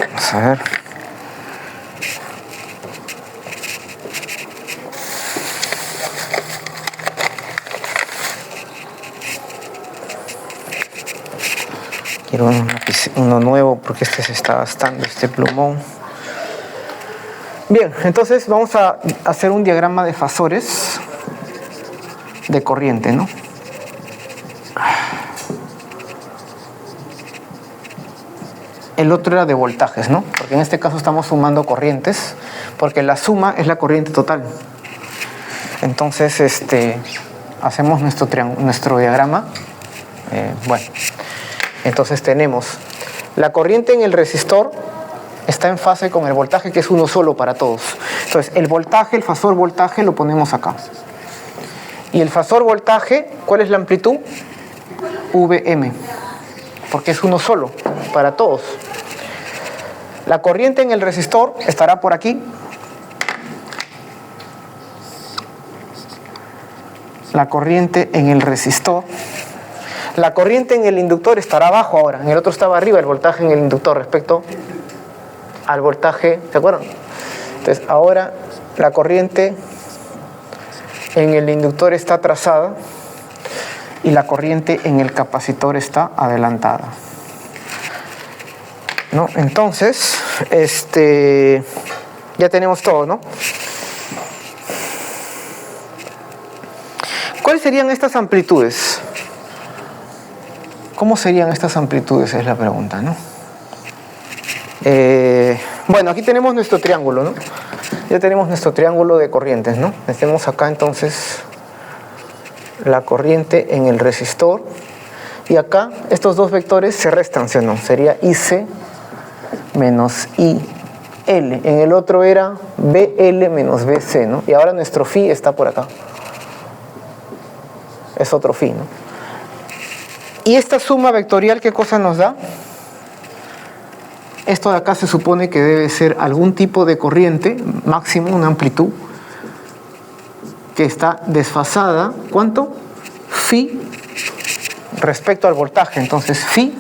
Vamos a ver. Quiero uno nuevo porque este se está gastando, este plumón. Bien, entonces vamos a hacer un diagrama de fasores de corriente, ¿no? El otro era de voltajes, ¿no? Porque en este caso estamos sumando corrientes, porque la suma es la corriente total. Entonces, hacemos nuestro diagrama. Bueno, entonces tenemos la corriente en el resistor está en fase con el voltaje, que es uno solo para todos. Entonces, el voltaje, el fasor voltaje lo ponemos acá. Y el fasor voltaje, ¿cuál es la amplitud? Vm, porque es uno solo para todos. La corriente en el resistor estará por aquí. La corriente en el resistor. La corriente en el inductor estará abajo ahora. En el otro estaba arriba el voltaje en el inductor respecto al voltaje. ¿Se acuerdan? Entonces ahora la corriente en el inductor está trazada y la corriente en el capacitor está adelantada, ¿no? Entonces, ya tenemos todo, ¿no? ¿Cuáles serían estas amplitudes? ¿Cómo serían estas amplitudes? Es la pregunta, ¿no? Bueno, aquí tenemos nuestro triángulo, ¿no? Ya tenemos nuestro triángulo de corrientes, ¿no? Tenemos acá entonces la corriente en el resistor y acá estos dos vectores se restan, ¿sí o no? Sería IC menos IL. En el otro era BL menos BC, ¿no? Y ahora nuestro phi está por acá. Es otro phi, ¿no? Y esta suma vectorial, ¿qué cosa nos da? Esto de acá se supone que debe ser algún tipo de corriente máximo, una amplitud que está desfasada. ¿Cuánto? Phi respecto al voltaje. Entonces phi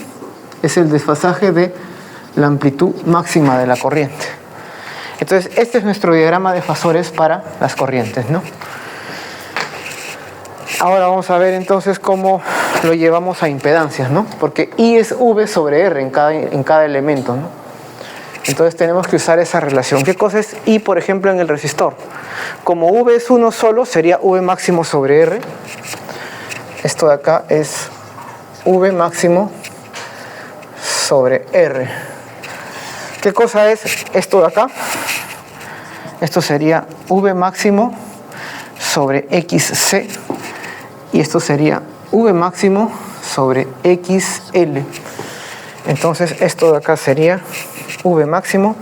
es el desfasaje de la amplitud máxima de la corriente. Entonces este es nuestro diagrama de fasores para las corrientes, ¿no? Ahora vamos a ver entonces cómo lo llevamos a impedancias, ¿no? Porque I es V sobre R en cada elemento, ¿no? Entonces tenemos que usar esa relación. ¿Qué cosa es I, por ejemplo, en el resistor? Como V es uno solo, sería V máximo sobre R. Esto de acá es V máximo sobre R. ¿Qué cosa es esto de acá? Esto sería V máximo sobre XC. Y esto sería V máximo sobre XL. Entonces esto de acá sería V máximo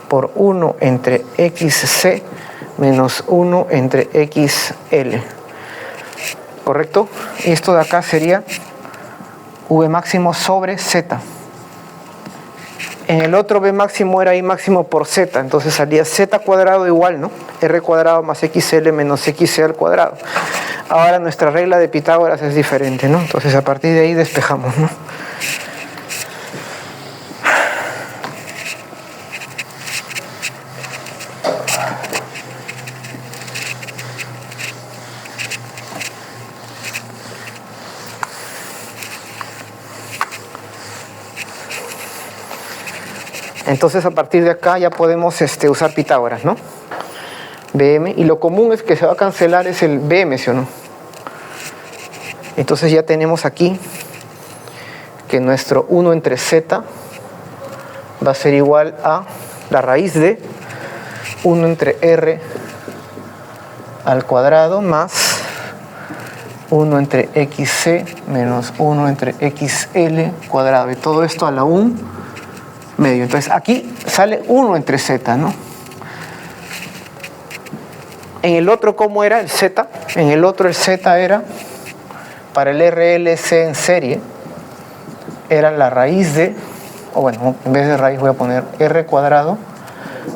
por 1 entre XC menos 1 entre XL. ¿Correcto? Y esto de acá sería V máximo sobre Z. En el otro V máximo era I máximo por Z, entonces salía Z cuadrado igual, ¿no? R cuadrado más XL menos XC al cuadrado. Ahora nuestra regla de Pitágoras es diferente, ¿no? Entonces a partir de ahí despejamos, ¿no? Entonces a partir de acá ya podemos usar Pitágoras, ¿no? BM, y lo común es que se va a cancelar es el BM, ¿sí o no? Entonces ya tenemos aquí que nuestro 1 entre Z va a ser igual a la raíz de 1 entre R al cuadrado más 1 entre XC menos 1 entre XL cuadrado, y todo esto a la 1 medio. Entonces aquí sale 1 entre Z, ¿no? En el otro, ¿cómo era el Z? En el otro el Z era, para el RLC en serie, era la raíz de, o bueno, en vez de raíz voy a poner R cuadrado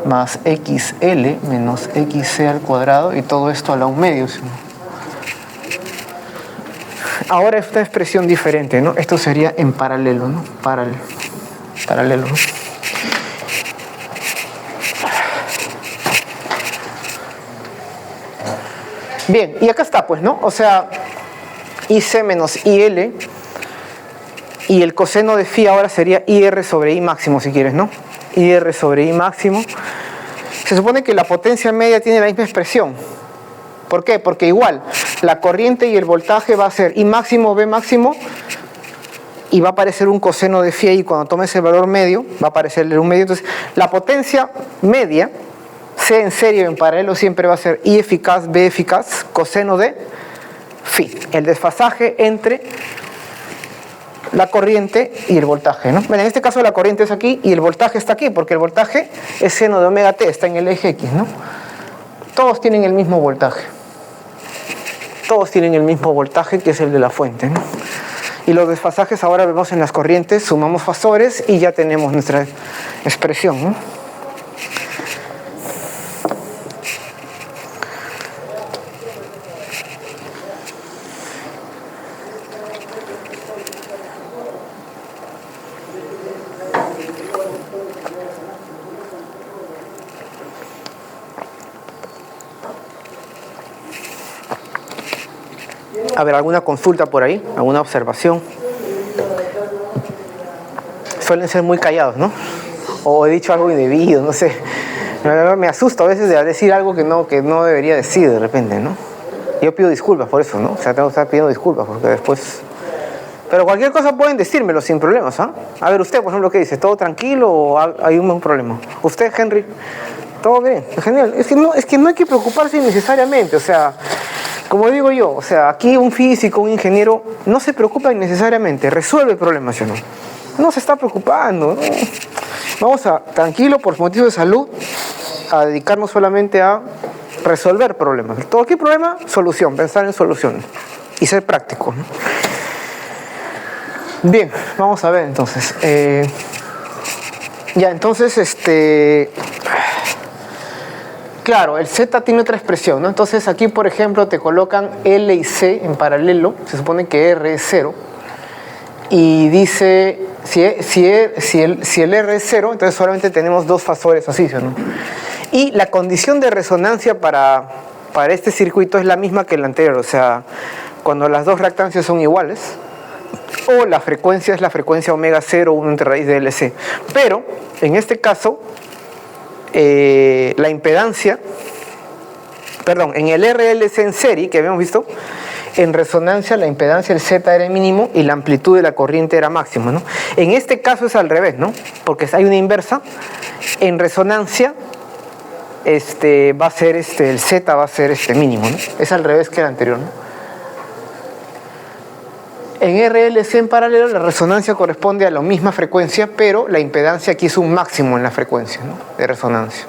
más XL menos XC al cuadrado, y todo esto a la 1/2. Ahora esta expresión diferente, ¿no? Esto sería en paralelo, ¿no? Paralelo, ¿no? Bien, y acá está, pues, ¿no? O sea, IC menos IL, y el coseno de phi ahora sería IR sobre I máximo, si quieres, ¿no? IR sobre I máximo. Se supone que la potencia media tiene la misma expresión. ¿Por qué? Porque igual, la corriente y el voltaje va a ser I máximo, B máximo, y va a aparecer un coseno de phi, y cuando tomes el valor medio, va a aparecer el 1/2. Entonces, la potencia media, C en serie o en paralelo, siempre va a ser I eficaz, B eficaz, coseno de phi. El desfasaje entre la corriente y el voltaje, ¿no? Bueno, en este caso la corriente es aquí y el voltaje está aquí, porque el voltaje es seno de omega t, está en el eje X, ¿no? Todos tienen el mismo voltaje. Todos tienen el mismo voltaje, que es el de la fuente, ¿no? Y los desfasajes ahora vemos en las corrientes, sumamos fasores y ya tenemos nuestra expresión, ¿no? A ver, ¿alguna consulta por ahí? ¿Alguna observación? Suelen ser muy callados, ¿no? O he dicho algo indebido, no sé. Me asusto a veces de decir algo que no debería decir de repente, ¿no? Yo pido disculpas por eso, ¿no? O sea, tengo que estar pidiendo disculpas porque después... Pero cualquier cosa pueden decírmelo sin problemas, ¿ah? A ver, usted, por ejemplo, ¿qué dice? ¿Todo tranquilo o hay un problema? ¿Usted, Henry? ¿Todo bien? Genial. Es que no hay que preocuparse innecesariamente, o sea... Como digo yo, o sea, aquí un físico, un ingeniero, no se preocupa innecesariamente, resuelve problemas, ¿sí o no? No se está preocupando, ¿no? Vamos a, tranquilo, por motivos de salud, a dedicarnos solamente a resolver problemas. Cualquier problema, solución, pensar en soluciones y ser práctico, ¿no? Bien, vamos a ver entonces. Ya, entonces, claro, el Z tiene otra expresión, ¿no? Entonces aquí, por ejemplo, te colocan L y C en paralelo. Se supone que R es 0. Y dice, si el R es 0, entonces solamente tenemos dos fasores así, ¿no? Y la condición de resonancia para este circuito es la misma que el anterior. O sea, cuando las dos reactancias son iguales, o la frecuencia es la frecuencia omega 0, 1 entre raíz de LC. Pero, en este caso... la impedancia, perdón, en el RLC en serie que habíamos visto, en resonancia la impedancia, el Z era mínimo y la amplitud de la corriente era máxima, ¿no? En este caso es al revés, ¿no? Porque hay una inversa. En resonancia va a ser el Z va a ser mínimo, ¿no? Es al revés que el anterior, ¿no? En RLC en paralelo la resonancia corresponde a la misma frecuencia, pero la impedancia aquí es un máximo en la frecuencia, ¿no? De resonancia.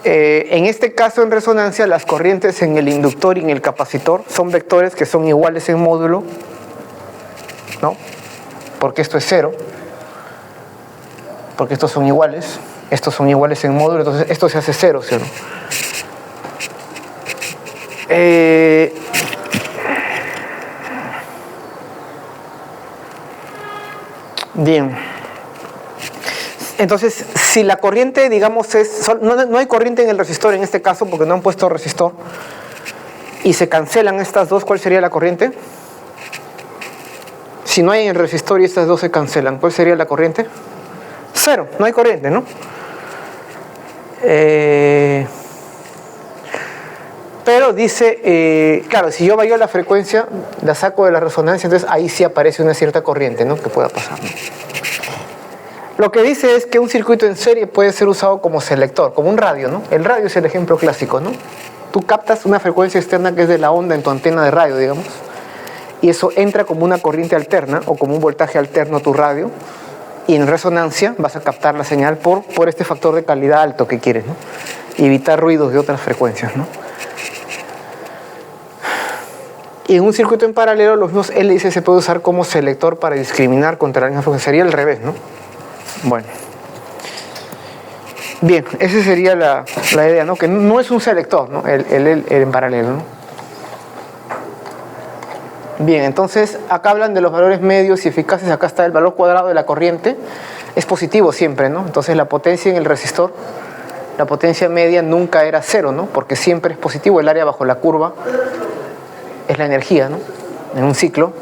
En este caso en resonancia las corrientes en el inductor y en el capacitor son vectores que son iguales en módulo, ¿no? Porque esto es 0, porque estos son iguales en módulo, entonces esto se hace 0, ¿sí o no? Bien, entonces si la corriente, digamos, no hay corriente en el resistor en este caso porque no han puesto resistor y se cancelan estas dos, ¿cuál sería la corriente? Si no hay en el resistor y estas dos se cancelan, ¿cuál sería la corriente? 0, no hay corriente, ¿no? Pero dice, claro, si yo varío la frecuencia, la saco de la resonancia, entonces ahí sí aparece una cierta corriente, ¿no? Que pueda pasar, ¿no? Lo que dice es que un circuito en serie puede ser usado como selector, como un radio, ¿no? El radio es el ejemplo clásico, ¿no? Tú captas una frecuencia externa que es de la onda en tu antena de radio, digamos, y eso entra como una corriente alterna o como un voltaje alterno a tu radio, y en resonancia vas a captar la señal por este factor de calidad alto que quieres, ¿no? y evitar ruidos de otras frecuencias, ¿no? Y en un circuito en paralelo, los mismos L y C se puede usar como selector para discriminar contra la misma frecuencia. Sería al revés, ¿no? Bueno. Bien, esa sería la idea, ¿no? Que no es un selector, ¿no? El en paralelo, ¿no? Bien, entonces acá hablan de los valores medios y eficaces. Acá está el valor cuadrado de la corriente. Es positivo siempre, ¿no? Entonces la potencia en el resistor, la potencia media nunca era cero, ¿no? Porque siempre es positivo. El área bajo la curva es la energía, ¿no? En un ciclo.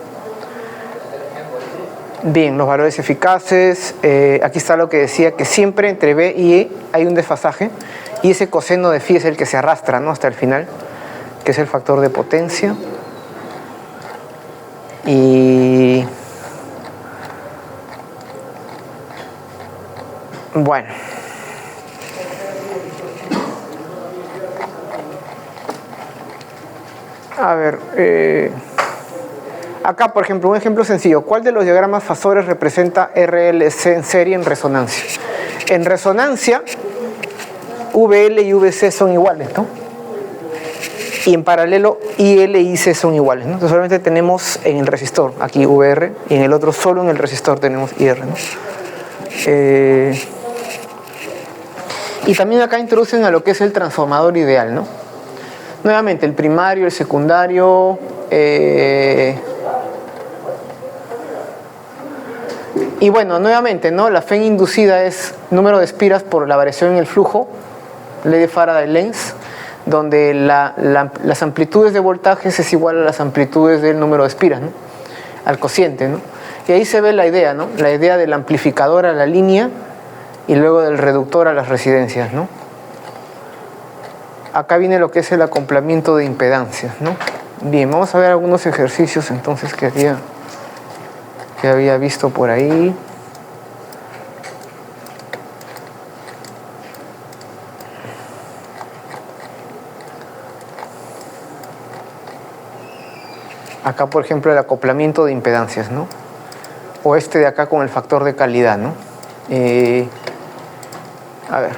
Bien, los valores eficaces. Aquí está lo que decía, que siempre entre B y E hay un desfasaje. Y ese coseno de phi es el que se arrastra, ¿no? Hasta el final, que es el factor de potencia. Y bueno, a ver, acá por ejemplo, un ejemplo sencillo. ¿Cuál de los diagramas fasores representa RLC en serie en resonancia? En resonancia, VL y VC son iguales, ¿no? Y en paralelo IL y IC son iguales, ¿no? Entonces solamente tenemos en el resistor aquí VR y en el otro solo en el resistor tenemos IR, ¿no? Y también acá introducen a lo que es el transformador ideal, ¿no? Nuevamente el primario, el secundario, y bueno, nuevamente, ¿no? La FEN inducida es número de espiras por la variación en el flujo, ley de Faraday-Lenz, donde las amplitudes de voltajes es igual a las amplitudes del número de espiras, ¿no? Al cociente, ¿no? Y ahí se ve la idea, ¿no? La idea del amplificador a la línea y luego del reductor a las residencias, ¿no? Acá viene lo que es el acoplamiento de impedancias, ¿no? Bien, vamos a ver algunos ejercicios entonces que había visto por ahí. Acá, por ejemplo, el acoplamiento de impedancias, ¿no? O este de acá con el factor de calidad, ¿no? A ver.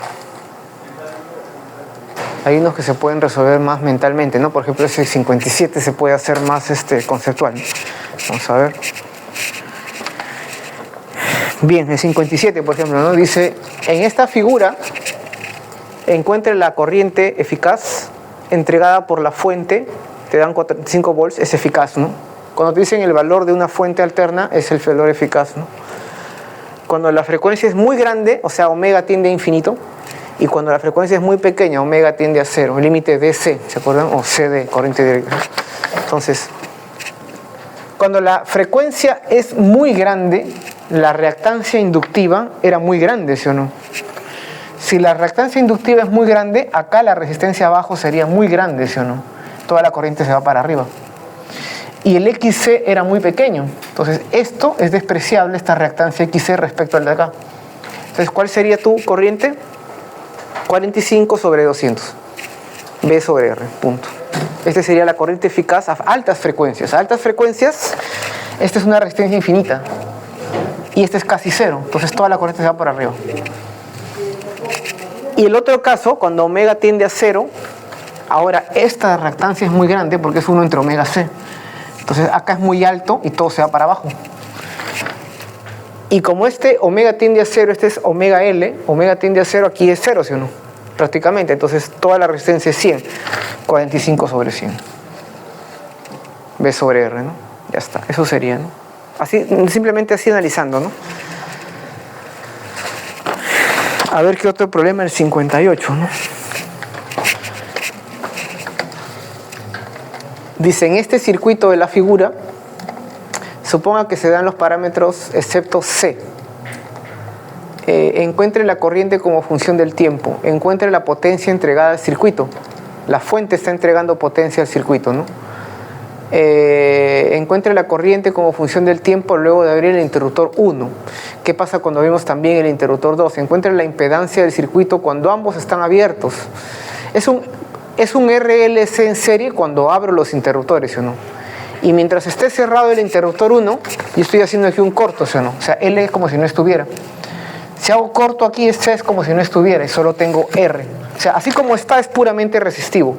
Hay unos que se pueden resolver más mentalmente, ¿no? Por ejemplo, ese 57 se puede hacer más conceptual, ¿no? Vamos a ver. Bien, el 57, por ejemplo, ¿no? Dice, en esta figura, encuentre la corriente eficaz entregada por la fuente. Te dan 5 volts, es eficaz, ¿no? Cuando te dicen el valor de una fuente alterna, es el valor eficaz, ¿no? Cuando la frecuencia es muy grande, o sea, omega tiende a infinito, y cuando la frecuencia es muy pequeña, omega tiende a cero, el límite DC, ¿se acuerdan? O CD, corriente directa. Entonces, cuando la frecuencia es muy grande, la reactancia inductiva era muy grande, ¿sí o no? Si la reactancia inductiva es muy grande, acá la resistencia abajo sería muy grande, ¿sí o no? Toda la corriente se va para arriba. Y el XC era muy pequeño. Entonces, esto es despreciable, esta reactancia XC respecto al de acá. Entonces, ¿cuál sería tu corriente? 45 sobre 200. B sobre R, punto. Esta sería la corriente eficaz a altas frecuencias. A altas frecuencias, esta es una resistencia infinita. Y esta es casi cero. Entonces, toda la corriente se va para arriba. Y el otro caso, cuando omega tiende a cero, ahora esta reactancia es muy grande porque es 1 entre omega C. Entonces acá es muy alto y todo se va para abajo. Y como este omega tiende a cero, este es omega L, omega tiende a cero, aquí es cero, ¿sí o no? Prácticamente. Entonces toda la resistencia es 100. 45 sobre 100. B sobre R, ¿no? Ya está. Eso sería, ¿no? Así, simplemente así analizando, ¿no? A ver qué otro problema, el 58, ¿no? Dice, en este circuito de la figura, suponga que se dan los parámetros excepto C. Encuentre la corriente como función del tiempo. Encuentre la potencia entregada al circuito. La fuente está entregando potencia al circuito, ¿no? Encuentre la corriente como función del tiempo luego de abrir el interruptor 1. ¿Qué pasa cuando vemos también el interruptor 2? Encuentre la impedancia del circuito cuando ambos están abiertos. Es un RLC en serie cuando abro los interruptores, ¿sí o no? Y mientras esté cerrado el interruptor 1, yo estoy haciendo aquí un corto, ¿sí o no? O sea, L es como si no estuviera. Si hago corto aquí, C es como si no estuviera y solo tengo R. sea, así como está, es puramente resistivo.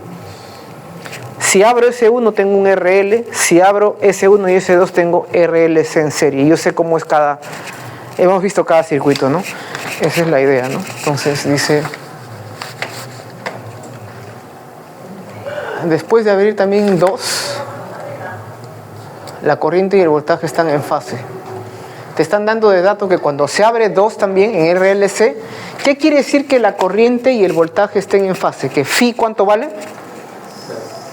Si abro S1 tengo un RL, si abro S1 y S2 tengo RLC en serie. Yo sé cómo es cada... Hemos visto cada circuito, ¿no? Esa es la idea, ¿no? Entonces dice... Después de abrir también 2, la corriente y el voltaje están en fase. Te están dando de dato que cuando se abre 2 también en RLC, ¿qué quiere decir que la corriente y el voltaje estén en fase? Que phi, ¿cuánto vale?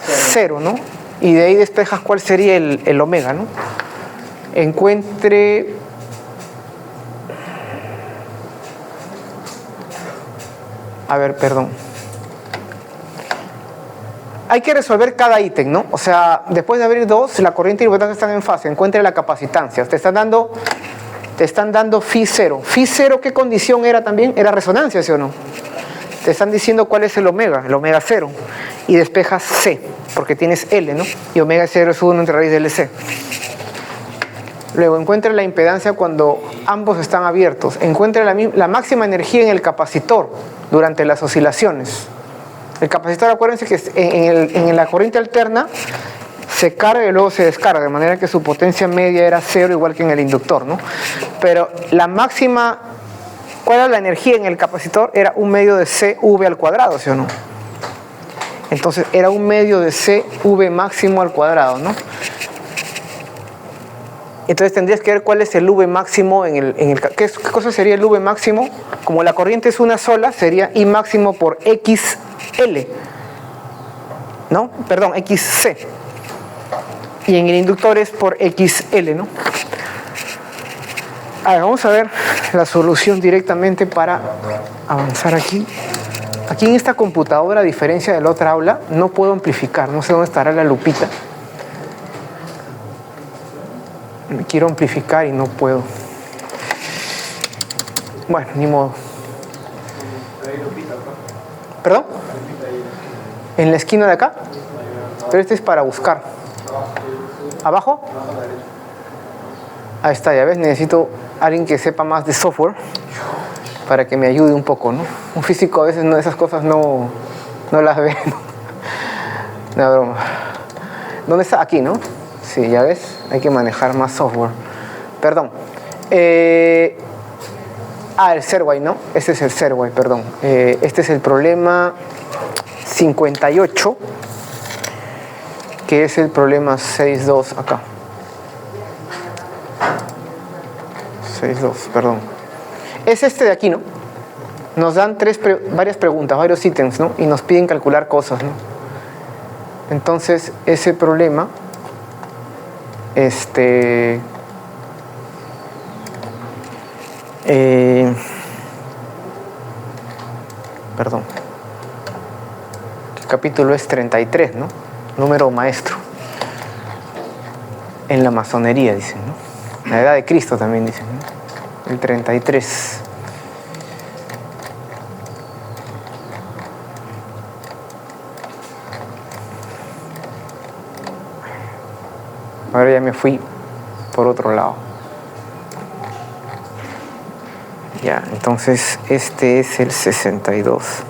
0, ¿no? Y de ahí despejas cuál sería el omega, ¿no? Encuentre... A ver, perdón. Hay que resolver cada ítem, ¿no? O sea, después de abrir 2, la corriente y el voltaje están en fase. Encuentre la capacitancia. Te están dando phi 0. ¿Phi 0 qué condición era también? ¿Era resonancia, sí o no? Te están diciendo cuál es el omega 0. Y despejas C, porque tienes L, ¿no? Y omega 0 es 1 entre raíz de LC. Luego, encuentre la impedancia cuando ambos están abiertos. Encuentre la máxima energía en el capacitor durante las oscilaciones. El capacitor, acuérdense que en la corriente alterna se carga y luego se descarga, de manera que su potencia media era 0, igual que en el inductor, ¿no? Pero la máxima, ¿cuál era la energía en el capacitor? Era 1/2 de CV al cuadrado, ¿sí o no? Entonces era 1/2 de CV máximo al cuadrado, ¿no? Entonces tendrías que ver cuál es el V máximo ¿qué cosa sería el V máximo? Como la corriente es una sola, sería I máximo por XL, ¿no? Perdón, XC. Y en el inductor es por XL, ¿no? A ver, vamos a ver la solución directamente para avanzar aquí. Aquí en esta computadora, a diferencia de la otra aula, no puedo amplificar, no sé dónde estará la lupita. Me quiero amplificar y no puedo. Bueno, ni modo. ¿Perdón? ¿En la esquina de acá? Pero este es para buscar. ¿Abajo? Ahí está, ya ves, necesito a alguien que sepa más de software para que me ayude un poco, ¿no? Un físico a veces esas cosas no las ve, ¿no? No, broma. ¿Dónde está? Aquí, ¿no? Sí, ya ves, hay que manejar más software. Perdón. El Serway, ¿no? Este es el Serway, perdón. Este es el problema 58, que es el problema 6.2 acá. 6.2, perdón. Es este de aquí, ¿no? Nos dan varias preguntas, varios ítems, ¿no? Y nos piden calcular cosas, ¿no? Entonces, ese problema... perdón, el capítulo es 33, ¿no? Número maestro en la masonería, dicen, ¿no? La edad de Cristo también dicen, ¿no? El 33. Ahora ya me fui por otro lado. Ya, entonces este es el 62.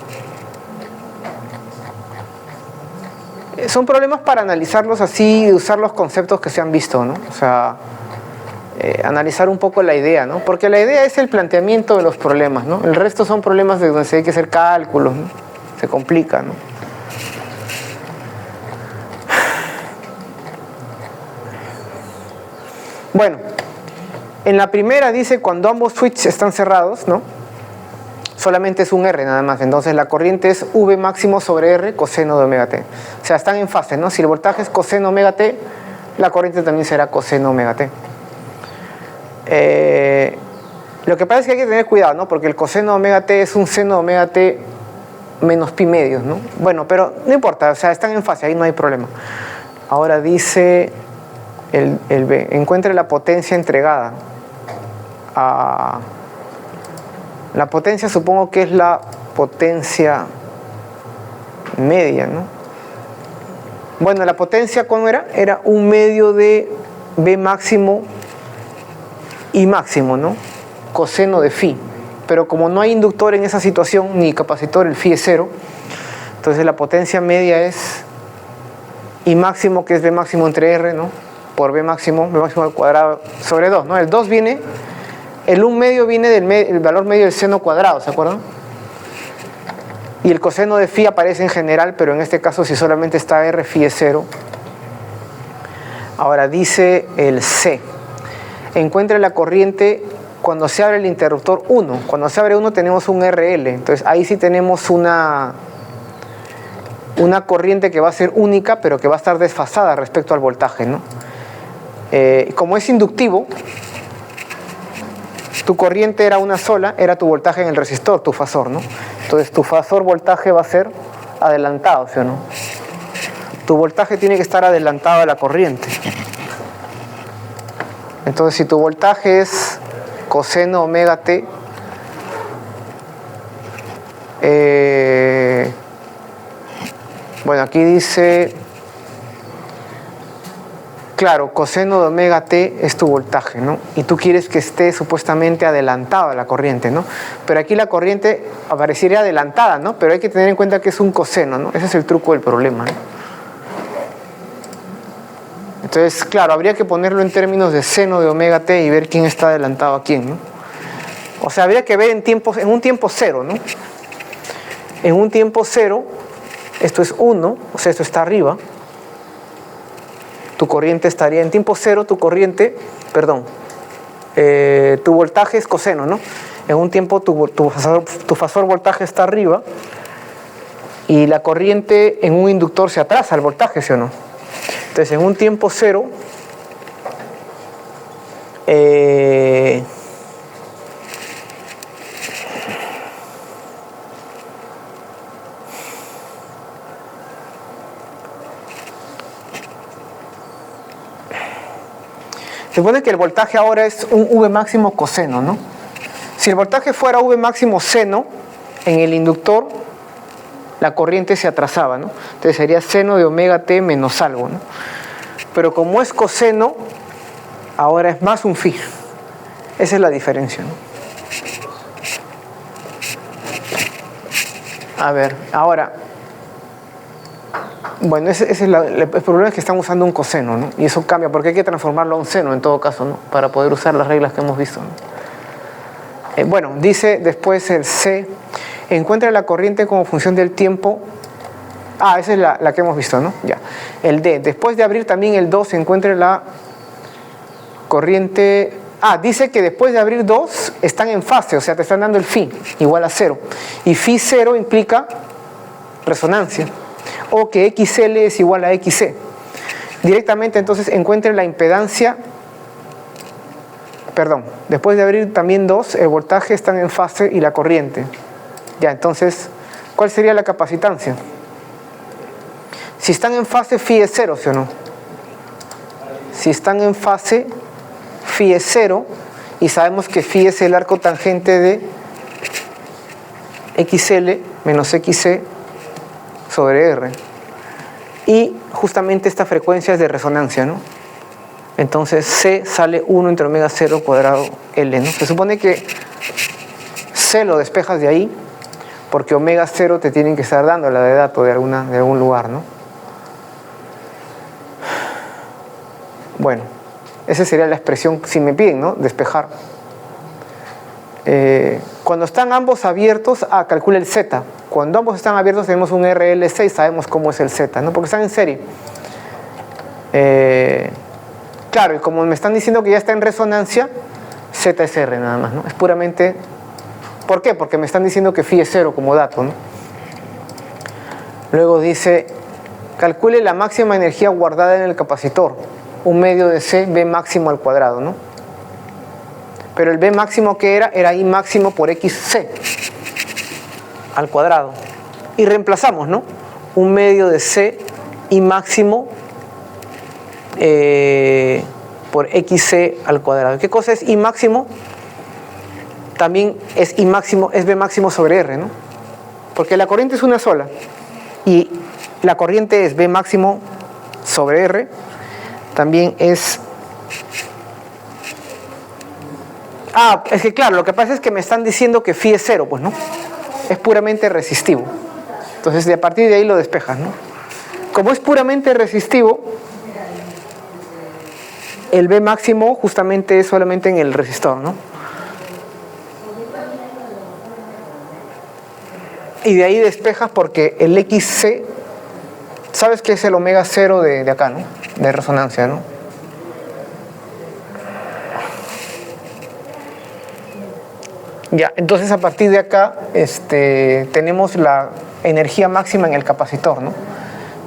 Son problemas para analizarlos así y usar los conceptos que se han visto, ¿no? O sea, analizar un poco la idea, ¿no? Porque la idea es el planteamiento de los problemas, ¿no? El resto son problemas de donde se hay que hacer cálculos, ¿no? Se complica, ¿no? Bueno, en la primera dice cuando ambos switches están cerrados, ¿no? Solamente es un R nada más, entonces la corriente es V máximo sobre R coseno de omega t. O sea, están en fase, ¿no? Si el voltaje es coseno omega t, la corriente también será coseno omega t. Lo que pasa es que hay que tener cuidado, ¿no? Porque el coseno omega t es un seno omega t menos pi medios, ¿no? Bueno, pero no importa, o sea, están en fase, ahí no hay problema. Ahora dice el B, encuentre la potencia entregada a... La potencia supongo que es la potencia media, ¿no? Bueno, la potencia, ¿cómo era? Era 1/2 de B máximo y máximo, ¿no? Coseno de phi. pero como no hay inductor en esa situación, ni capacitor, el phi es 0, entonces la potencia media es I máximo, que es B máximo entre R, ¿no? Por B máximo al cuadrado sobre 2, ¿no? El 2 viene, el 1 medio viene del valor medio del seno cuadrado, ¿se acuerdan? Y el coseno de phi aparece en general, pero en este caso si solamente está R, phi es 0. Ahora dice el C. Encuentre la corriente cuando se abre el interruptor 1. Cuando se abre 1 tenemos un RL. Entonces ahí sí tenemos una corriente que va a ser única, pero que va a estar desfasada respecto al voltaje, ¿no? Como es inductivo, tu corriente era una sola, era tu voltaje en el resistor, tu fasor, ¿no? Entonces tu fasor voltaje va a ser adelantado, ¿sí o no? Tu voltaje tiene que estar adelantado a la corriente. Entonces si tu voltaje es coseno omega t, bueno, aquí dice, claro, coseno de omega t es tu voltaje, ¿no? Y tú quieres que esté supuestamente adelantado a la corriente, ¿no? Pero aquí la corriente aparecería adelantada, ¿no? Pero hay que tener en cuenta que es un coseno, ¿no? Ese es el truco del problema, ¿no? Entonces, claro, habría que ponerlo en términos de seno de omega t y ver quién está adelantado a quién, ¿no? O sea, habría que ver en un tiempo cero, ¿no? En un tiempo cero, esto es 1, o sea, esto está arriba. Tu corriente estaría en tiempo cero, tu voltaje es coseno, ¿no? En un tiempo tu fasor voltaje está arriba y la corriente en un inductor se atrasa al voltaje, ¿sí o no? Entonces, en un tiempo cero, se supone que el voltaje ahora es un V máximo coseno, ¿no? Si el voltaje fuera V máximo seno, en el inductor la corriente se atrasaba, ¿no? Entonces sería seno de omega t menos algo, ¿no? Pero como es coseno, ahora es más un phi. Esa es la diferencia, ¿no? A ver, ahora, bueno, el problema es que están usando un coseno, ¿no? Y eso cambia, porque hay que transformarlo a un seno en todo caso, ¿no? Para poder usar las reglas que hemos visto, ¿no? Bueno, dice después el C, encuentra la corriente como función del tiempo. Ah, esa es la que hemos visto, ¿no? Ya. El D, después de abrir también el 2, encuentra la corriente. Ah, dice que después de abrir 2 están en fase, o sea, te están dando el phi igual a 0. Y phi 0 implica resonancia. O que XL es igual a XC. Directamente entonces encuentre la impedancia, después de abrir también 2, el voltaje están en fase y la corriente. Ya, entonces, ¿cuál sería la capacitancia? Si están en fase, phi es 0, ¿sí o no? Si están en fase, phi es 0, y sabemos que phi es el arco tangente de XL menos XC sobre R. Y justamente esta frecuencia es de resonancia, ¿no? Entonces C sale 1 entre omega 0 cuadrado L, ¿no? Se supone que C lo despejas de ahí, porque omega 0 te tienen que estar dando la de dato de algún lugar, ¿no? Bueno, esa sería la expresión, si me piden, ¿no? Despejar. Cuando están ambos abiertos, calcula el Z. Cuando ambos están abiertos tenemos un RL6, sabemos cómo es el Z, ¿no? Porque están en serie. Claro, y como me están diciendo que ya está en resonancia, Z es R nada más, ¿no? Es puramente... ¿Por qué? Porque me están diciendo que phi es 0 como dato, ¿no? Luego dice, calcule la máxima energía guardada en el capacitor, un medio de C, B máximo al cuadrado, ¿no? Pero el B máximo que era I máximo por XC al cuadrado. Y reemplazamos, ¿no? Un medio de C, I máximo por XC al cuadrado. ¿Qué cosa es I máximo? También es I máximo, es B máximo sobre R, ¿no? Porque la corriente es una sola. Y la corriente es B máximo sobre R. También es Ah, es que claro, lo que pasa es que me están diciendo que phi es 0, pues, ¿no? Es puramente resistivo. Entonces, a partir de ahí lo despejas, ¿no? Como es puramente resistivo, el B máximo justamente es solamente en el resistor, ¿no? Y de ahí despejas porque el XC, ¿sabes qué es el omega 0 de acá, ¿no? De resonancia, ¿no? Ya, entonces a partir de acá tenemos la energía máxima en el capacitor, ¿no?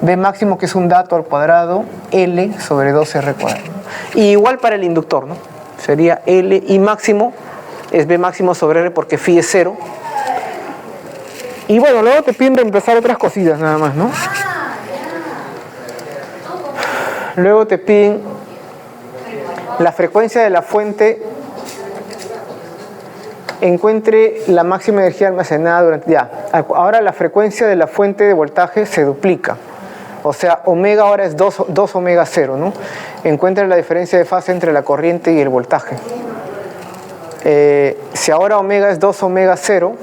B máximo, que es un dato al cuadrado, L sobre 2R cuadrado. Y igual para el inductor, ¿no? Sería L, y máximo es B máximo sobre R porque phi es 0. Y bueno, luego te piden reemplazar otras cositas nada más, ¿no? Luego te piden la frecuencia de la fuente, encuentre la máxima energía almacenada durante... Ya, ahora la frecuencia de la fuente de voltaje se duplica. O sea, omega ahora es 2 omega 0, ¿no? Encuentra la diferencia de fase entre la corriente y el voltaje. Si ahora omega es 2 omega 0,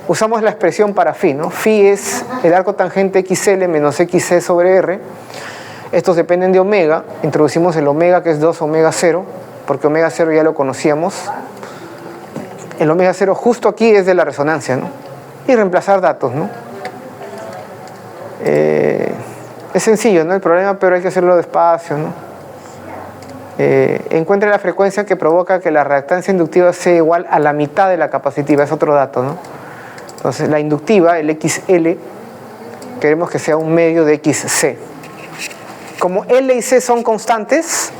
usamos la expresión para phi, ¿no? Phi es el arco tangente XL menos XC sobre R. Estos dependen de omega. Introducimos el omega, que es 2 omega 0, porque omega 0 ya lo conocíamos. El omega 0 justo aquí es de la resonancia, ¿no? Y reemplazar datos, ¿no? Es sencillo, ¿no? El problema, pero hay que hacerlo despacio, ¿no? Encuentra la frecuencia que provoca que la reactancia inductiva sea igual a la mitad de la capacitiva. Es otro dato, ¿no? Entonces, la inductiva, el XL, queremos que sea un medio de XC. Como L y C son constantes,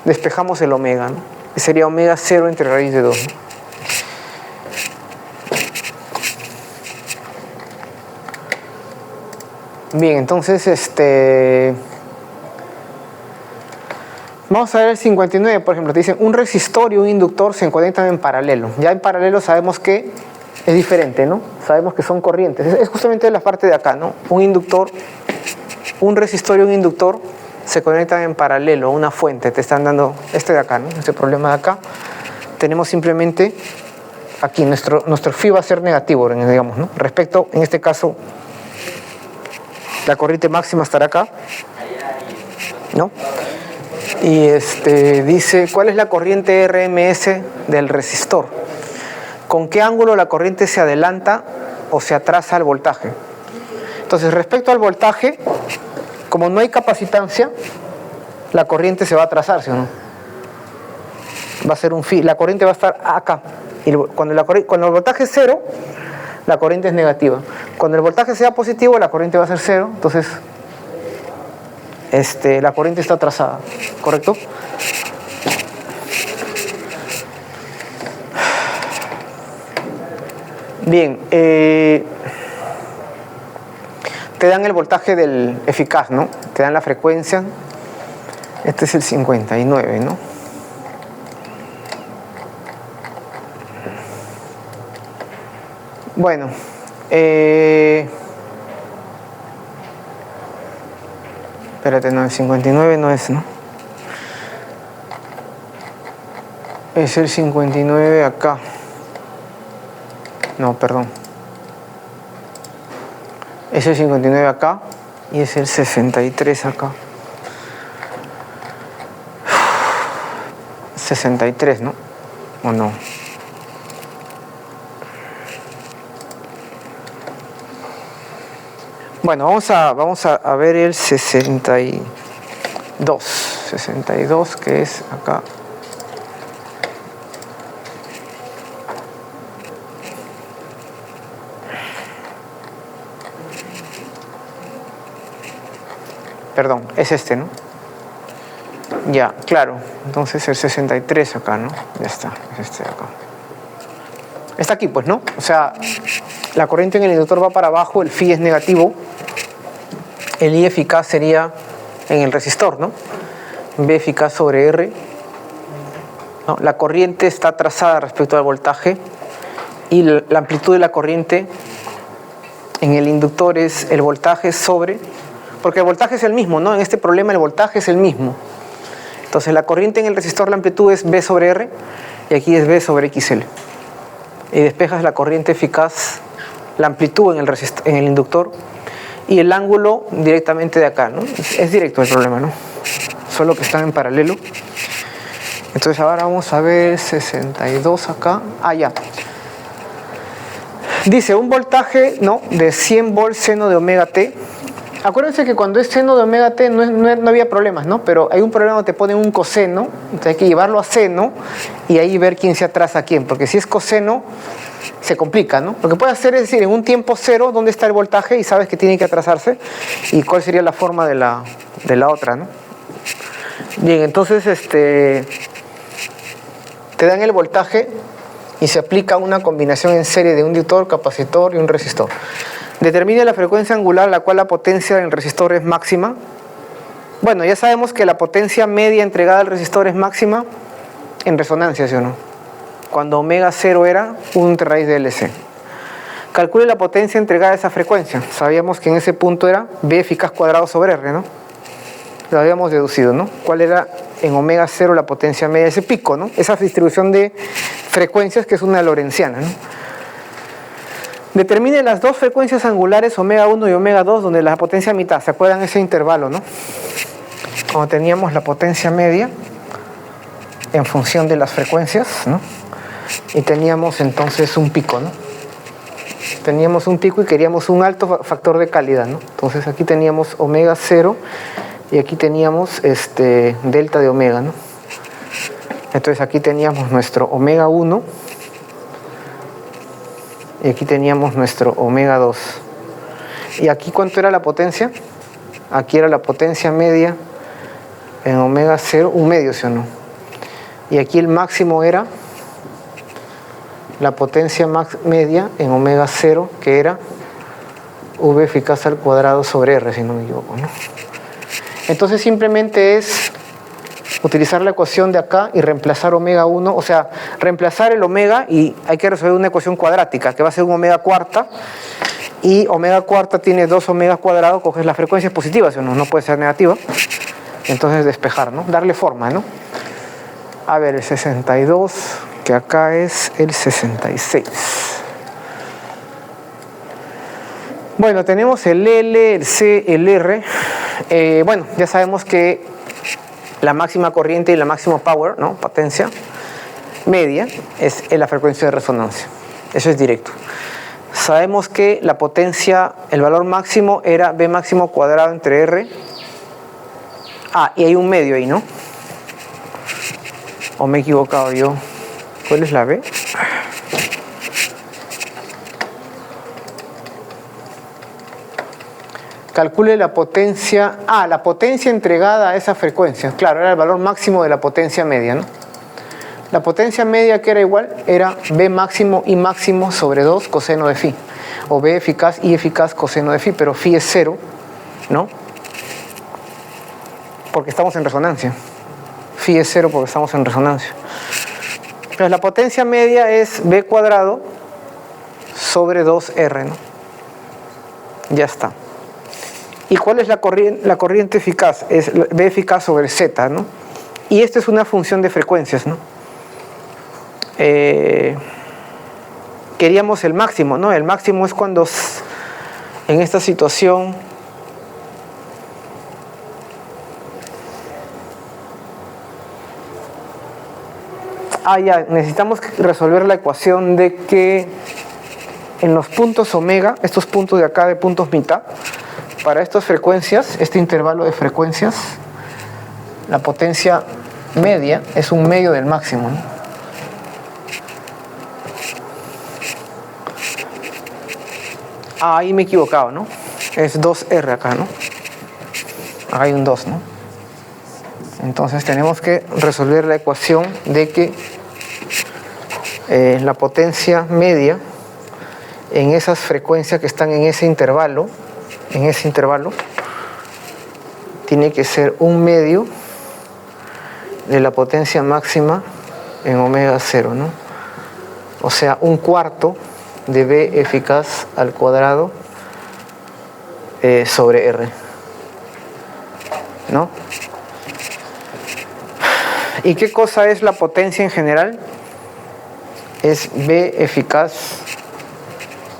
despejamos el omega, ¿no? Que sería omega 0 entre raíz de 2, ¿no? Bien, entonces vamos a ver el 59, por ejemplo. Te dicen un resistor y un inductor se conectan en paralelo. Ya en paralelo sabemos que es diferente, ¿no? Sabemos que son corrientes. Es justamente la parte de acá, ¿no? Un resistor y un inductor se conectan en paralelo a una fuente. Te están dando de acá, ¿no? Este problema de acá. Tenemos simplemente aquí nuestro phi va a ser negativo, digamos, ¿no? Respecto, en este caso, la corriente máxima estará acá, ¿no? Y dice, ¿cuál es la corriente RMS del resistor? ¿Con qué ángulo la corriente se adelanta o se atrasa al voltaje? Entonces, respecto al voltaje, como no hay capacitancia, la corriente se va a atrasar, ¿sí o no? Va a ser un phi, la corriente va a estar acá. Y cuando el voltaje es 0, la corriente es negativa. Cuando el voltaje sea positivo, la corriente va a ser 0. Entonces, la corriente está atrasada, ¿correcto? Bien, te dan el voltaje del eficaz, ¿no? Te dan la frecuencia. Este es el 59, ¿no? Bueno, espérate, no, el 59 no es, ¿no? Es el 59 acá. No, perdón. Es el 59 acá y es el 63 acá. 63, ¿no? ¿O no? Bueno, vamos a ver el 62, que es acá. Perdón, es ¿no? Ya, claro. Entonces el 63 acá, ¿no? Ya está, es de acá. Está aquí, pues, ¿no? O sea, la corriente en el inductor va para abajo, el phi es negativo. El I eficaz sería en el resistor, ¿no? B eficaz sobre R, ¿no? La corriente está atrasada respecto al voltaje y la amplitud de la corriente en el inductor es el voltaje sobre, porque el voltaje es el mismo, ¿no? En este problema el voltaje es el mismo. Entonces la corriente en el resistor, la amplitud es B sobre R y aquí es V sobre XL. Y despejas la corriente eficaz, la amplitud en el inductor y el ángulo directamente de acá, ¿no? Es directo el problema, ¿no? Solo que están en paralelo. Entonces ahora vamos a ver 62 acá. Ah, ya. Dice un voltaje, ¿no?, de 100 volts seno de omega t. Acuérdense que cuando es seno de omega t no había problemas, ¿no? Pero hay un problema donde te ponen un coseno, entonces hay que llevarlo a seno y ahí ver quién se atrasa a quién, porque si es coseno se complica, ¿no? Lo que puedes hacer es decir en un tiempo cero dónde está el voltaje y sabes que tiene que atrasarse y cuál sería la forma de la otra, ¿no? Bien, entonces te dan el voltaje y se aplica una combinación en serie de un inductor, capacitor y un resistor. Determine la frecuencia angular a la cual la potencia del resistor es máxima. Bueno, ya sabemos que la potencia media entregada al resistor es máxima en resonancia, ¿sí o no? Cuando omega 0 era 1 entre raíz de LC. Calcule la potencia entregada a esa frecuencia. Sabíamos que en ese punto era V eficaz cuadrado sobre R, ¿no? Lo habíamos deducido, ¿no? ¿Cuál era en omega 0 la potencia media? Ese pico, ¿no? Esa distribución de frecuencias que es una lorentziana, ¿no? Determine las dos frecuencias angulares omega 1 y omega 2 donde la potencia mitad. ¿Se acuerdan ese intervalo, no? Cuando teníamos la potencia media en función de las frecuencias, ¿no? Y teníamos entonces un pico, ¿no? Teníamos un pico y queríamos un alto factor de calidad, ¿no? Entonces aquí teníamos omega 0 y aquí teníamos delta de omega, ¿no? Entonces aquí teníamos nuestro omega 1 y aquí teníamos nuestro omega 2. ¿Y aquí cuánto era la potencia? Aquí era la potencia media en omega 0, un medio, ¿sí o no? Y aquí el máximo era la potencia media en omega 0, que era V eficaz al cuadrado sobre R, si no me equivoco, ¿no? Entonces simplemente es utilizar la ecuación de acá y reemplazar omega 1, o sea, reemplazar el omega y hay que resolver una ecuación cuadrática, que va a ser un omega cuarta, y omega cuarta tiene 2 omega cuadrados, coges las frecuencias positivas, ¿o no? No puede ser negativa. Entonces despejar, ¿no? Darle forma, ¿no? A ver, el 62, que acá es el 66. Bueno, tenemos el L, el C, el R. Bueno, ya sabemos que la máxima corriente y la máxima power, ¿no?, potencia media, es la frecuencia de resonancia. Eso es directo. Sabemos que la potencia, el valor máximo era V máximo cuadrado entre R. Ah, y hay un medio ahí, ¿no? ¿O me he equivocado yo? ¿Cuál es la V? Calcule la potencia. Ah, la potencia entregada a esa frecuencia. Claro, era el valor máximo de la potencia media, ¿no? La potencia media, que era igual, era V máximo y máximo sobre 2 coseno de phi. O V eficaz y eficaz coseno de phi, pero phi es 0, ¿no? Porque estamos en resonancia. Phi es 0 porque estamos en resonancia. Entonces la potencia media es V cuadrado sobre 2R, ¿no? Ya está. ¿Y cuál es la corriente eficaz? Es V eficaz sobre Z, ¿no? Y esta es una función de frecuencias, ¿no? Queríamos el máximo, ¿no? El máximo es cuando en esta situación ya necesitamos resolver la ecuación de que en los puntos omega, estos puntos de acá de puntos mitad, para estas frecuencias, este intervalo de frecuencias, la potencia media es un medio del máximo, ¿no? Ah, ahí me he equivocado, ¿no? Es 2R acá, ¿no? Acá hay un 2, ¿no? Entonces tenemos que resolver la ecuación de que la potencia media en esas frecuencias que están en ese intervalo, tiene que ser un medio de la potencia máxima en omega 0, ¿no? O sea, un cuarto de V eficaz al cuadrado sobre R, ¿no? ¿Y qué cosa es la potencia en general? es B eficaz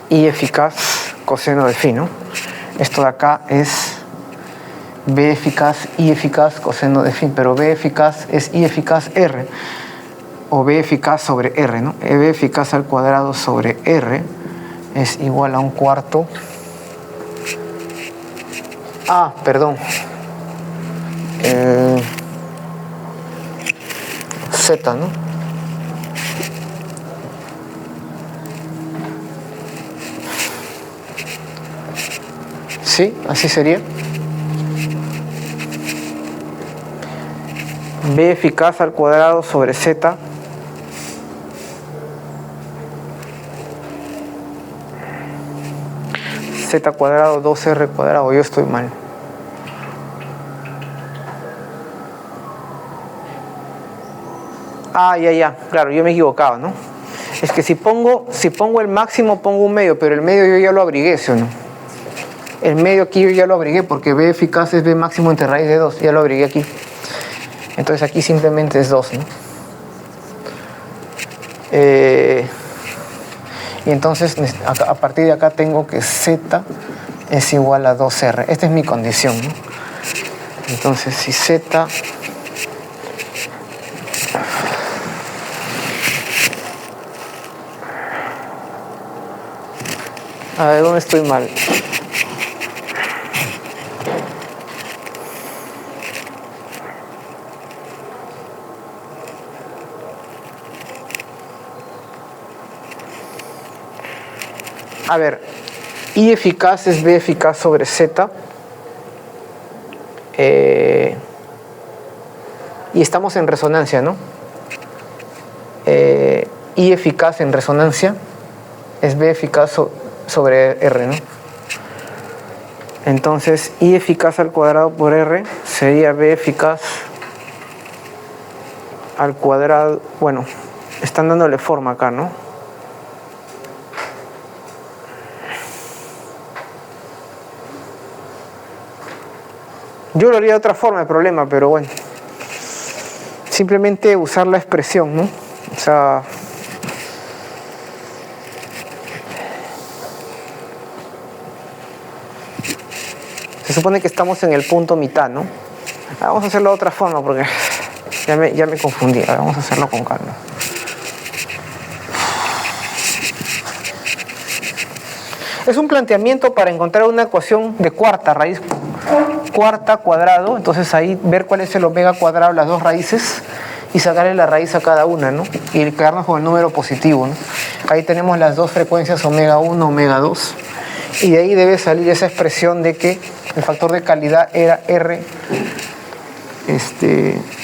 I eficaz coseno de phi, ¿no? Esto de acá es B eficaz I eficaz coseno de phi, pero B eficaz es I eficaz R, o B eficaz sobre R, ¿no? B eficaz al cuadrado sobre R es igual a un cuarto. Perdón. Z, ¿no? Sí, así sería. B eficaz al cuadrado sobre Z Z cuadrado 2R cuadrado. Yo estoy mal. Ya, claro, yo me he equivocado, ¿no? Es que si pongo el máximo pongo un medio, pero el medio yo ya lo abrigué, ¿sí o no? El medio aquí yo ya lo abrigué porque B eficaz es B máximo entre raíz de 2, ya lo abrigué aquí. Entonces aquí simplemente es 2, ¿no? Y entonces a partir de acá tengo que Z es igual a 2R. Esta es mi condición, ¿no? Entonces si Z a ver, ¿dónde estoy mal? A ver, I eficaz es B eficaz sobre Z. Y estamos en resonancia, ¿no? I eficaz en resonancia es B eficaz sobre R, ¿no? Entonces, I eficaz al cuadrado por R sería B eficaz al cuadrado. Bueno, están dándole forma acá, ¿no? Yo lo haría de otra forma, el problema, pero bueno. Simplemente usar la expresión, ¿no? O sea, se supone que estamos en el punto mitad, ¿no? Vamos a hacerlo de otra forma porque ya me confundí. Vamos a hacerlo con calma. Es un planteamiento para encontrar una ecuación de cuarta raíz cuarta cuadrado, entonces ahí ver cuál es el omega cuadrado, las dos raíces, y sacarle la raíz a cada una, ¿no? Y quedarnos con el número positivo, ¿no? Ahí tenemos las dos frecuencias omega 1, omega 2, y de ahí debe salir esa expresión de que el factor de calidad era R,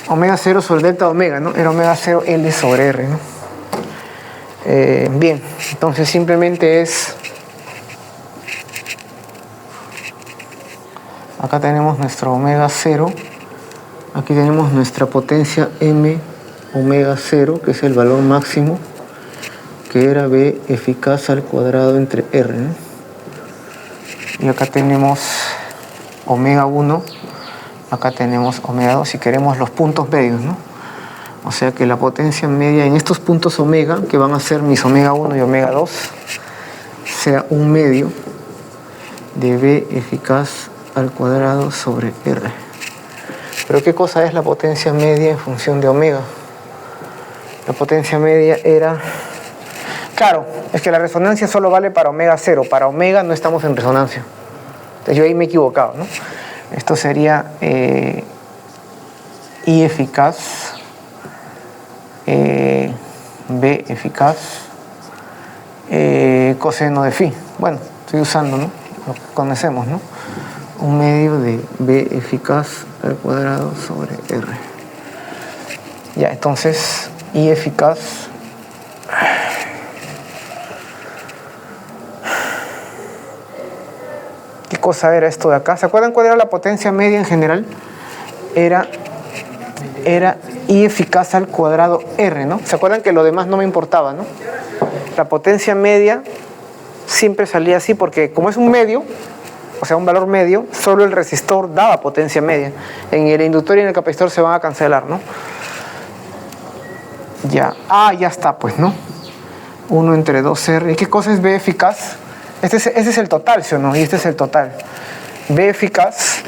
omega 0 sobre delta omega, ¿no? Era omega 0 L sobre R, ¿no? Bien, entonces simplemente es... Acá tenemos nuestro omega 0, aquí tenemos nuestra potencia M omega 0, que es el valor máximo, que era B eficaz al cuadrado entre R, ¿no? Y acá tenemos omega 1, acá tenemos omega 2, si queremos los puntos medios, ¿no? O sea que la potencia media en estos puntos omega, que van a ser mis omega 1 y omega 2, sea un medio de B eficaz al cuadrado sobre R. Pero ¿qué cosa es la potencia media en función de omega? La potencia media era... Claro, es que la resonancia solo vale para omega 0. Para omega no estamos en resonancia. Entonces yo ahí me he equivocado, ¿no? Esto sería I eficaz, B eficaz, coseno de phi. Bueno, estoy usando, ¿no? Lo que conocemos, ¿no? Un medio de B eficaz al cuadrado sobre R. Ya, entonces I eficaz ¿qué cosa era esto de acá? ¿Se acuerdan cuál era la potencia media en general? Era I eficaz al cuadrado R, ¿no? ¿Se acuerdan que lo demás no me importaba, ¿no? La potencia media siempre salía así porque como es un medio, o sea, un valor medio, solo el resistor daba potencia media. En el inductor y en el capacitor se van a cancelar, ¿no? Ya. Ya está, pues, ¿no? 1 entre 2R. ¿Y qué cosa es B eficaz? Este es el total, ¿sí o no? Y este es el total. B eficaz,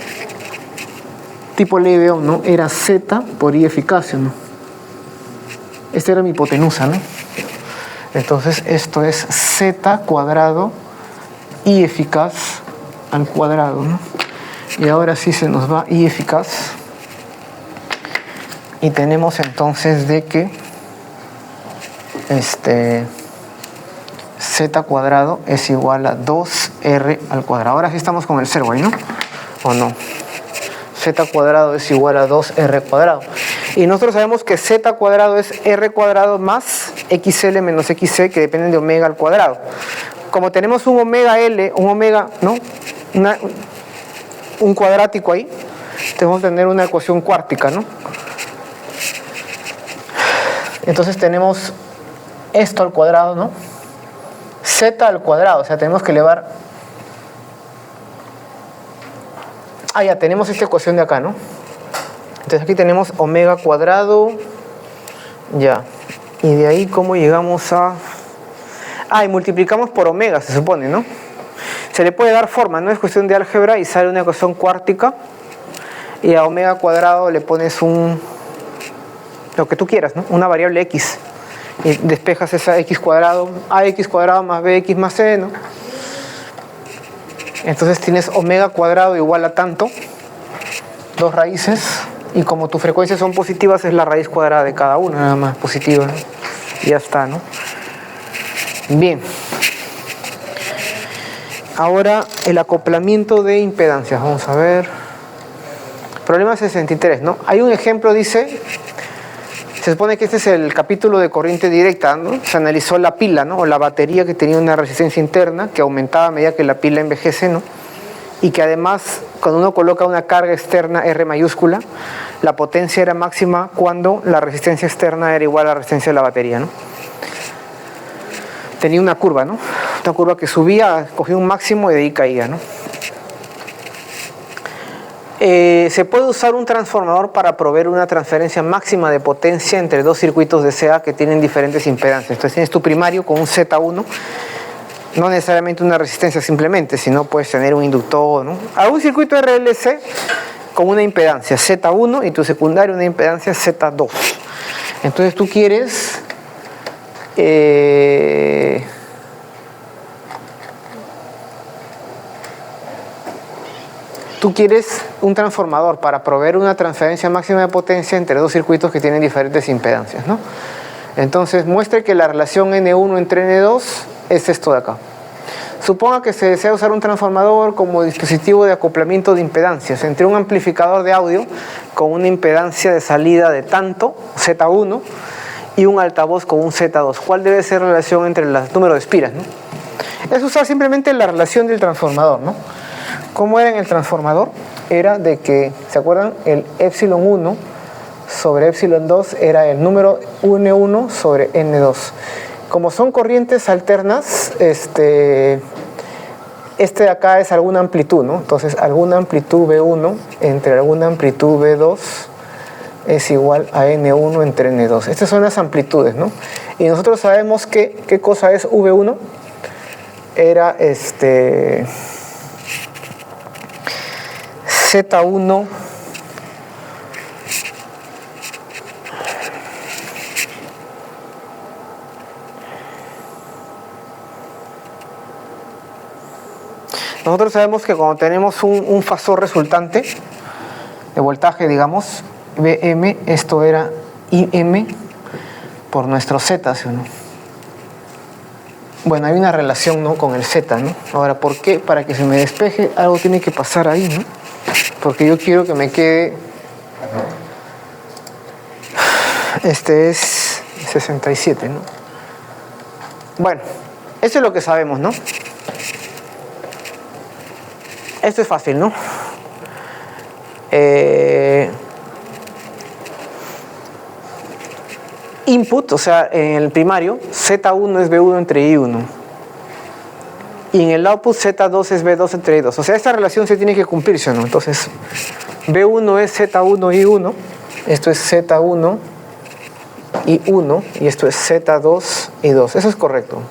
tipo leve, ¿no? Era Z por I eficaz, ¿sí o no? Esta era mi hipotenusa, ¿no? Entonces esto es Z cuadrado I eficaz al cuadrado, ¿no? Y ahora sí se nos va I eficaz. Y tenemos entonces de que Z cuadrado es igual a 2R al cuadrado. Ahora sí estamos con el Serway, ¿no? ¿O no? Z cuadrado es igual a 2R cuadrado. Y nosotros sabemos que Z cuadrado es R cuadrado más XL menos XC, que dependen de omega al cuadrado. Como tenemos un omega L, un omega, ¿no? Un cuadrático ahí, tenemos que tener una ecuación cuártica, ¿no? Entonces tenemos esto al cuadrado, ¿no? Z al cuadrado, o sea, tenemos que elevar... ya tenemos esta ecuación de acá, ¿no? Entonces aquí tenemos omega cuadrado, ya. Y de ahí, ¿cómo llegamos a...? Y multiplicamos por omega, se supone, ¿no? Se le puede dar forma, ¿no? Es cuestión de álgebra y sale una ecuación cuártica. Y a omega cuadrado le pones lo que tú quieras, ¿no? Una variable x. Y despejas esa x cuadrado, ax cuadrado más bx más c, ¿no? Entonces tienes omega cuadrado igual a tanto, dos raíces, y como tus frecuencias son positivas es la raíz cuadrada de cada una, nada más positiva, ¿no? Y ya está, ¿no? Bien. Ahora el acoplamiento de impedancias, vamos a ver. Problema 63, ¿no? Hay un ejemplo, dice, se supone que este es el capítulo de corriente directa, ¿no? Se analizó la pila, ¿no? O la batería que tenía una resistencia interna que aumentaba a medida que la pila envejece, ¿no? Y que además, cuando uno coloca una carga externa R mayúscula, la potencia era máxima cuando la resistencia externa era igual a la resistencia de la batería, ¿no? Tenía una curva, ¿no? Una curva que subía, cogía un máximo y de ahí caía, ¿no? Se puede usar un transformador para proveer una transferencia máxima de potencia entre dos circuitos de CA que tienen diferentes impedancias. Entonces tienes tu primario con un Z1, no necesariamente una resistencia simplemente, sino puedes tener un inductor, ¿no? Algún circuito RLC con una impedancia Z1 y tu secundario una impedancia Z2. Entonces tú quieres un transformador para proveer una transferencia máxima de potencia entre dos circuitos que tienen diferentes impedancias, ¿no? Entonces muestre que la relación N1 entre N2 es esto de acá. Suponga que se desea usar un transformador como dispositivo de acoplamiento de impedancias entre un amplificador de audio con una impedancia de salida de tanto, Z1, y un altavoz con un Z2. ¿Cuál debe ser la relación entre los números de espiras, ¿no? Es usar simplemente la relación del transformador, ¿no? ¿Cómo era en el transformador? Era de que, ¿se acuerdan? El epsilon 1 sobre epsilon 2 era el número N1 sobre N2. Como son corrientes alternas, este de acá es alguna amplitud, ¿no? Entonces, alguna amplitud V1 entre alguna amplitud V2 es igual a N1 entre N2. Estas son las amplitudes, ¿no? Y nosotros sabemos que, ¿qué cosa es V1? Era Z1 nosotros sabemos que cuando tenemos un fasor resultante de voltaje, digamos, Vm, esto era Im por nuestro Z, ¿sí o no? Bueno, hay una relación, ¿no?, con el Z, ¿no? Ahora, ¿por qué? Para que se me despeje, algo tiene que pasar ahí, ¿no? Porque yo quiero que me quede... Este es 67, ¿no? Bueno, eso es lo que sabemos, ¿no? Esto es fácil, ¿no? Input, o sea, en el primario, Z1 es V1 entre I1. Y en el output, Z2 es V2 entre I2. O sea, esta relación se tiene que cumplir, ¿sí o no? Entonces, V1 es Z1 I1. Esto es Z1 y 1, y esto es Z2 y 2. Eso es correcto.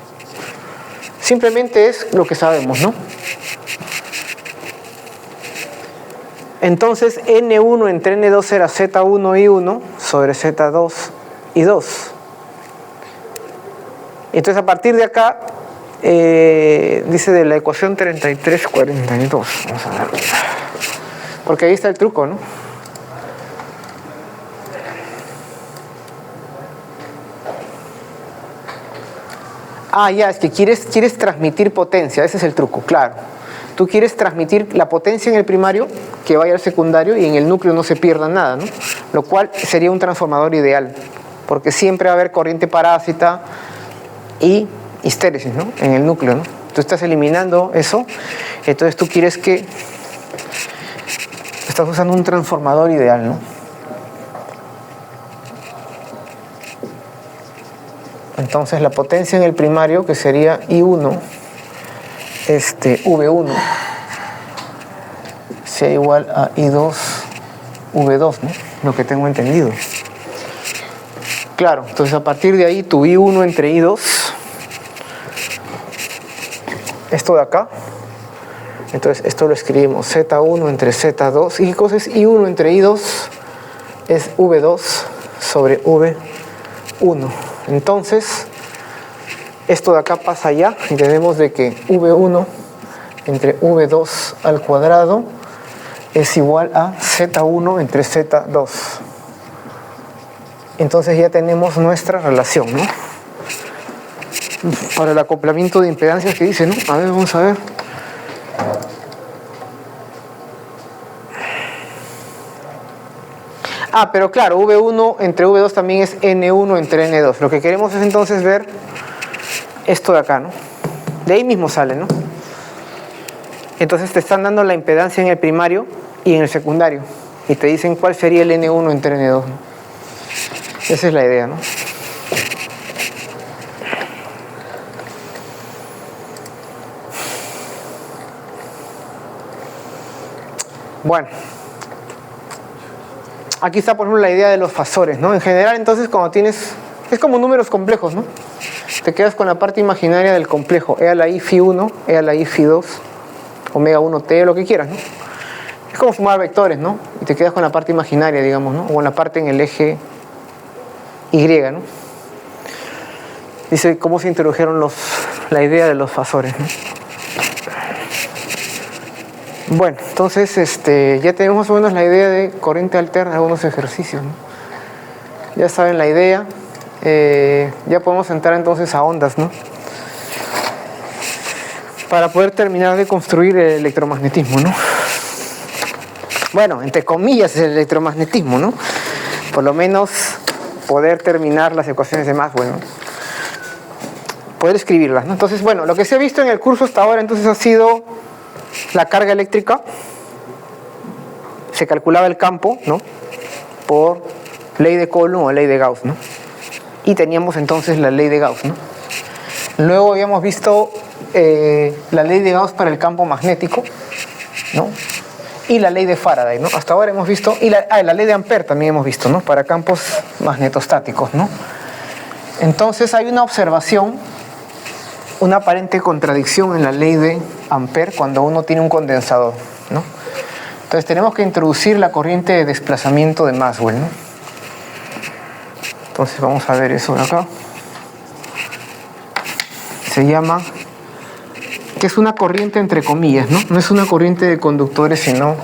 Simplemente es lo que sabemos, ¿no? Entonces, N1 entre N2 era Z1 y 1 sobre Z2 y 2. Entonces, a partir de acá, dice de la ecuación 3342. Vamos a ver. Porque ahí está el truco, ¿no? Ah, ya, es que quieres transmitir potencia. Ese es el truco, claro. Tú quieres transmitir la potencia en el primario, que vaya al secundario, y en el núcleo no se pierda nada, ¿no? Lo cual sería un transformador ideal, porque siempre va a haber corriente parásita y histéresis, ¿no? En el núcleo, ¿no? Tú estás eliminando eso, entonces tú quieres que estás usando un transformador ideal, ¿no? Entonces la potencia en el primario, que sería I1, V1, sea igual a I2, V2, ¿no? Lo que tengo entendido. Claro, entonces a partir de ahí tu I1 entre I2, esto de acá, entonces esto lo escribimos Z1 entre Z2, ¿y qué cosa es I1 entre I2? Es V2 sobre V1. Entonces, esto de acá pasa allá y tenemos de que V1 entre V2 al cuadrado es igual a Z1 entre Z2. Entonces ya tenemos nuestra relación, ¿no? Para el acoplamiento de impedancias que dice, ¿no? A ver, vamos a ver. Ah, pero claro, V1 entre V2 también es N1 entre N2. Lo que queremos es entonces ver esto de acá, ¿no? De ahí mismo sale, ¿no? Entonces te están dando la impedancia en el primario y en el secundario. Y te dicen cuál sería el N1 entre N2, ¿no? Esa es la idea, ¿no? Bueno. Aquí está, por ejemplo, la idea de los fasores, ¿no? En general, entonces, cuando tienes... Es como números complejos, ¿no? Te quedas con la parte imaginaria del complejo. E a la I phi 1, E a la I phi 2, omega 1 T, lo que quieras, ¿no? Es como sumar vectores, ¿no? Y te quedas con la parte imaginaria, digamos, ¿no? O en la parte en el eje Y, ¿no? Dice cómo se introdujeron la idea de los fasores, ¿no? Bueno, entonces ya tenemos más o menos la idea de corriente alterna, algunos ejercicios, ¿no? Ya saben la idea. Ya podemos entrar entonces a ondas, ¿no? Para poder terminar de construir el electromagnetismo, ¿no? Bueno, entre comillas el electromagnetismo, ¿no? Por lo menos poder terminar las ecuaciones de Maxwell, ¿no? Poder escribirlas, ¿no? Entonces, bueno, lo que se ha visto en el curso hasta ahora entonces ha sido la carga eléctrica. Se calculaba el campo, ¿no? Por ley de Coulomb o ley de Gauss, ¿no? Y teníamos entonces la ley de Gauss, ¿no? Luego habíamos visto la ley de Gauss para el campo magnético, ¿no? Y la ley de Faraday, ¿no? Hasta ahora hemos visto, y la ley de Ampère también hemos visto, ¿no? Para campos magnetostáticos, ¿no? Entonces hay una observación, una aparente contradicción en la ley de Ampère cuando uno tiene un condensador, ¿no? Entonces tenemos que introducir la corriente de desplazamiento de Maxwell, ¿no? Entonces vamos a ver eso de acá. Se llama, que es una corriente entre comillas, ¿no? No es una corriente de conductores, sino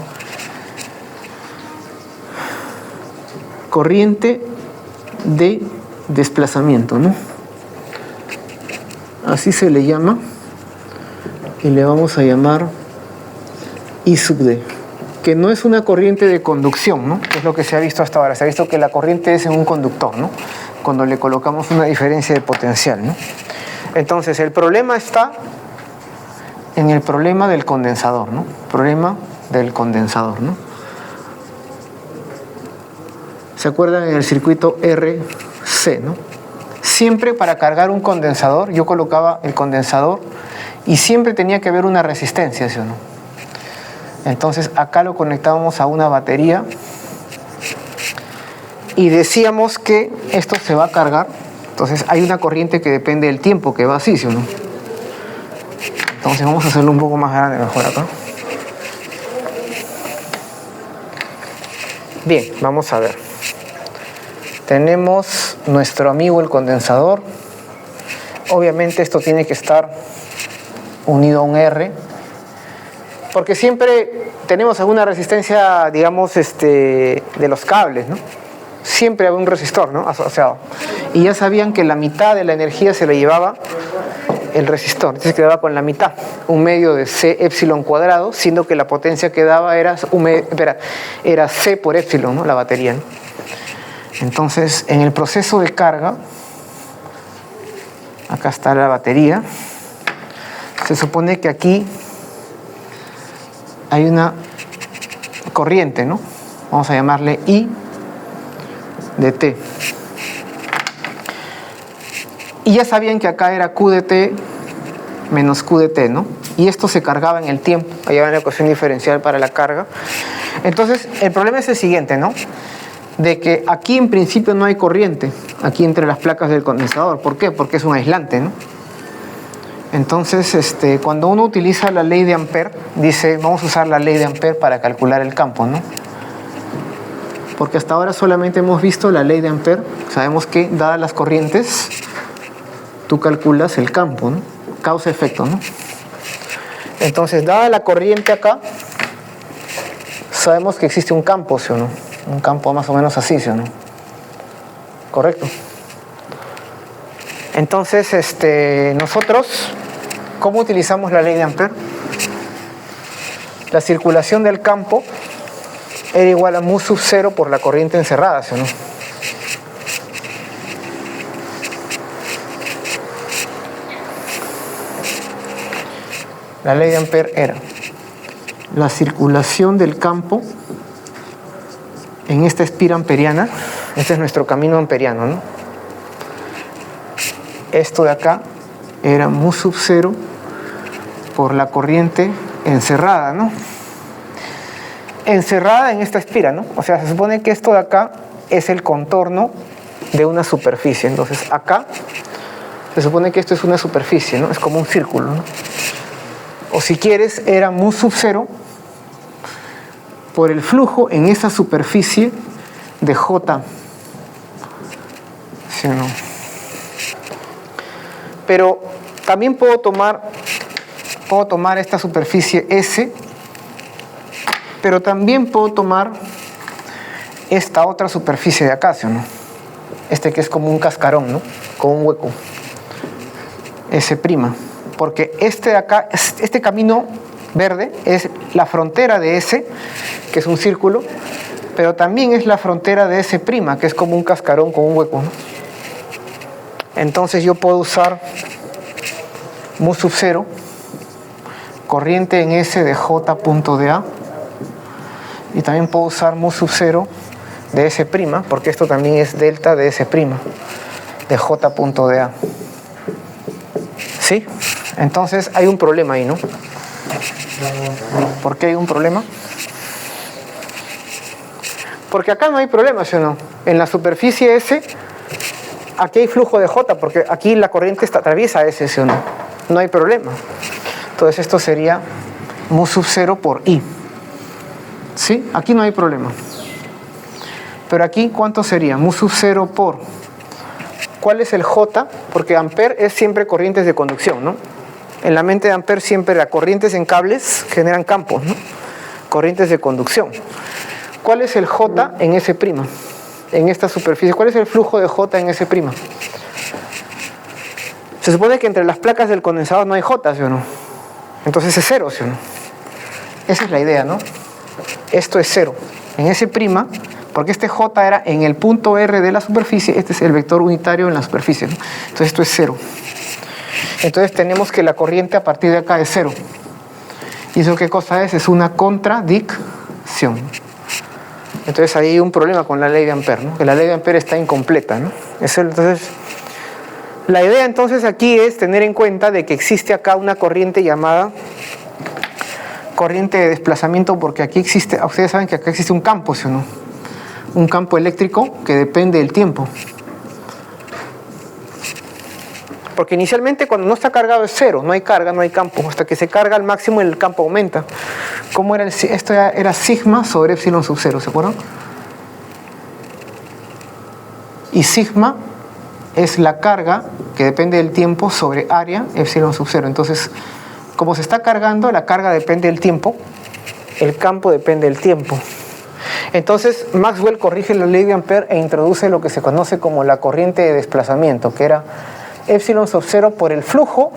corriente de desplazamiento, ¿no? Así se le llama, y le vamos a llamar I sub D, que no es una corriente de conducción, ¿no? Que es lo que se ha visto hasta ahora. Se ha visto que la corriente es en un conductor, ¿no? Cuando le colocamos una diferencia de potencial, ¿no? Entonces, el problema está en el problema del condensador, ¿no? Problema del condensador, ¿no? ¿Se acuerdan en el circuito RC, ¿no? Siempre para cargar un condensador, yo colocaba el condensador y siempre tenía que haber una resistencia, ¿sí o no? Entonces acá lo conectábamos a una batería y decíamos que esto se va a cargar. Entonces hay una corriente que depende del tiempo que va así, ¿sí o no? Entonces vamos a hacerlo un poco más grande mejor acá. Bien, vamos a ver. Tenemos nuestro amigo el condensador. Obviamente esto tiene que estar unido a un R, porque siempre tenemos alguna resistencia, digamos, de los cables, ¿no? Siempre hay un resistor, ¿no?, asociado. Y ya sabían que la mitad de la energía se la llevaba el resistor. Entonces quedaba con la mitad, un medio de C epsilon cuadrado, siendo que la potencia que daba era C por epsilon, ¿no?, la batería, ¿no? Entonces, en el proceso de carga, acá está la batería, se supone que aquí hay una corriente, ¿no? Vamos a llamarle I de T. Y ya sabían que acá era Q de T menos Q de T, ¿no? Y esto se cargaba en el tiempo, allá va la ecuación diferencial para la carga. Entonces, el problema es el siguiente, ¿no?, de que aquí en principio no hay corriente, aquí entre las placas del condensador. ¿Por qué? Porque es un aislante, ¿no? Entonces, cuando uno utiliza la ley de Ampère, dice, vamos a usar la ley de Ampère para calcular el campo, ¿no? Porque hasta ahora solamente hemos visto la ley de Ampère. Sabemos que, dadas las corrientes, tú calculas el campo, ¿no? Causa-efecto, ¿no? Entonces, dada la corriente acá, sabemos que existe un campo, ¿sí o no? Un campo más o menos así, ¿sí o no? ¿Correcto? Entonces, nosotros, ¿cómo utilizamos la ley de Ampère? La circulación del campo era igual a mu sub 0 por la corriente encerrada, ¿sí o no? La ley de Ampère era la circulación del campo en esta espira amperiana. Este es nuestro camino amperiano, ¿no? Esto de acá era mu sub 0 por la corriente encerrada, ¿no? Encerrada en esta espira, ¿no? O sea, se supone que esto de acá es el contorno de una superficie. Entonces acá se supone que esto es una superficie, ¿no? Es como un círculo, ¿no? O si quieres, era mu sub 0 por el flujo en esa superficie de J. ¿Sí o no? Pero también puedo tomar esta superficie S, pero también puedo tomar esta otra superficie de acá, ¿sí o no? Que es como un cascarón, ¿no? Con un hueco. S'. Porque de acá, este camino verde es la frontera de S, que es un círculo, pero también es la frontera de S', que es como un cascarón con un hueco, ¿no? Entonces yo puedo usar mu sub 0, corriente en S de J punto de A, y también puedo usar mu sub 0 de S', porque esto también es delta de S', de J punto de A. ¿Sí? Entonces hay un problema ahí, ¿no? ¿Por qué hay un problema? Porque acá no hay problema, ¿sí o no? En la superficie S, aquí hay flujo de J, porque aquí la corriente atraviesa S, ¿sí o no? No hay problema. Entonces esto sería mu sub 0 por I. ¿Sí? Aquí no hay problema. Pero aquí, ¿cuánto sería? Mu sub 0 por... ¿Cuál es el J? Porque Ampère es siempre corrientes de conducción, ¿no? En la mente de Ampère siempre las corrientes en cables generan campos, ¿no? Corrientes de conducción. ¿Cuál es el J en S'? En esta superficie. ¿Cuál es el flujo de J en S'? Se supone que entre las placas del condensador no hay J, ¿sí o no? Entonces es 0, ¿sí o no? Esa es la idea, ¿no? Esto es 0. En S', porque este J era en el punto R de la superficie, este es el vector unitario en la superficie, ¿no? Entonces esto es 0. Entonces tenemos que la corriente a partir de acá es 0. ¿Y eso qué cosa es? Es una contradicción. Entonces ahí hay un problema con la ley de Ampère, ¿no? Que la ley de Ampère está incompleta, ¿no? Entonces, la idea entonces aquí es tener en cuenta de que existe acá una corriente llamada corriente de desplazamiento, porque aquí existe, ustedes saben que acá existe un campo, ¿sí o no? un campo eléctrico que depende del tiempo. Porque inicialmente cuando no está cargado es cero, no hay carga, no hay campo. Hasta que se carga al máximo el campo aumenta. ¿Cómo era esto? Era sigma sobre epsilon sub 0, ¿se acuerdan? Y sigma es la carga que depende del tiempo sobre área epsilon sub 0. Entonces, como se está cargando, la carga depende del tiempo, el campo depende del tiempo. Entonces, Maxwell corrige la ley de Ampère e introduce lo que se conoce como la corriente de desplazamiento, que era epsilon sub 0 por el flujo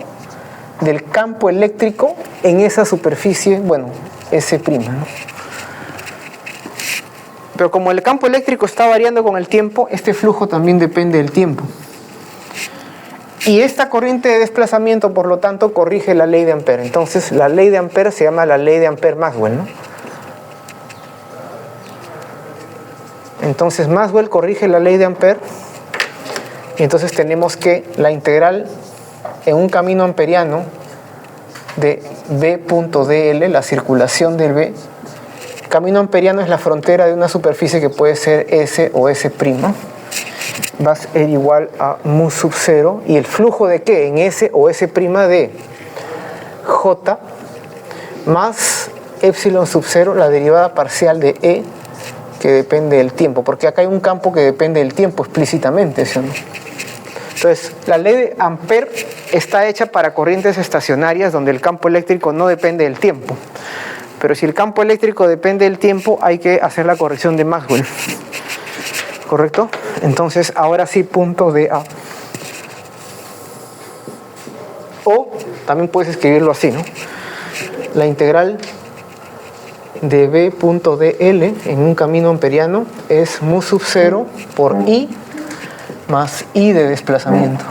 del campo eléctrico en esa superficie, bueno, S', ¿no? Pero como el campo eléctrico está variando con el tiempo, este flujo también depende del tiempo. Y esta corriente de desplazamiento, por lo tanto, corrige la ley de Ampère. Entonces, la ley de Ampère se llama la ley de Ampère-Maxwell, ¿no? Entonces, Maxwell corrige la ley de Ampère. Y entonces tenemos que la integral en un camino amperiano de B.dl, la circulación del B. Camino amperiano es la frontera de una superficie que puede ser S o S'. Va a ser igual a mu sub 0. ¿Y el flujo de qué? En S o S' de J más epsilon sub 0, la derivada parcial de E, que depende del tiempo. Porque acá hay un campo que depende del tiempo explícitamente, ¿sí o no? Entonces, la ley de Ampère está hecha para corrientes estacionarias donde el campo eléctrico no depende del tiempo. Pero si el campo eléctrico depende del tiempo, hay que hacer la corrección de Maxwell. ¿Correcto? Entonces, ahora sí, punto dA. O también puedes escribirlo así, ¿no? La integral de B.dl en un camino amperiano es mu sub 0 por I más I de desplazamiento.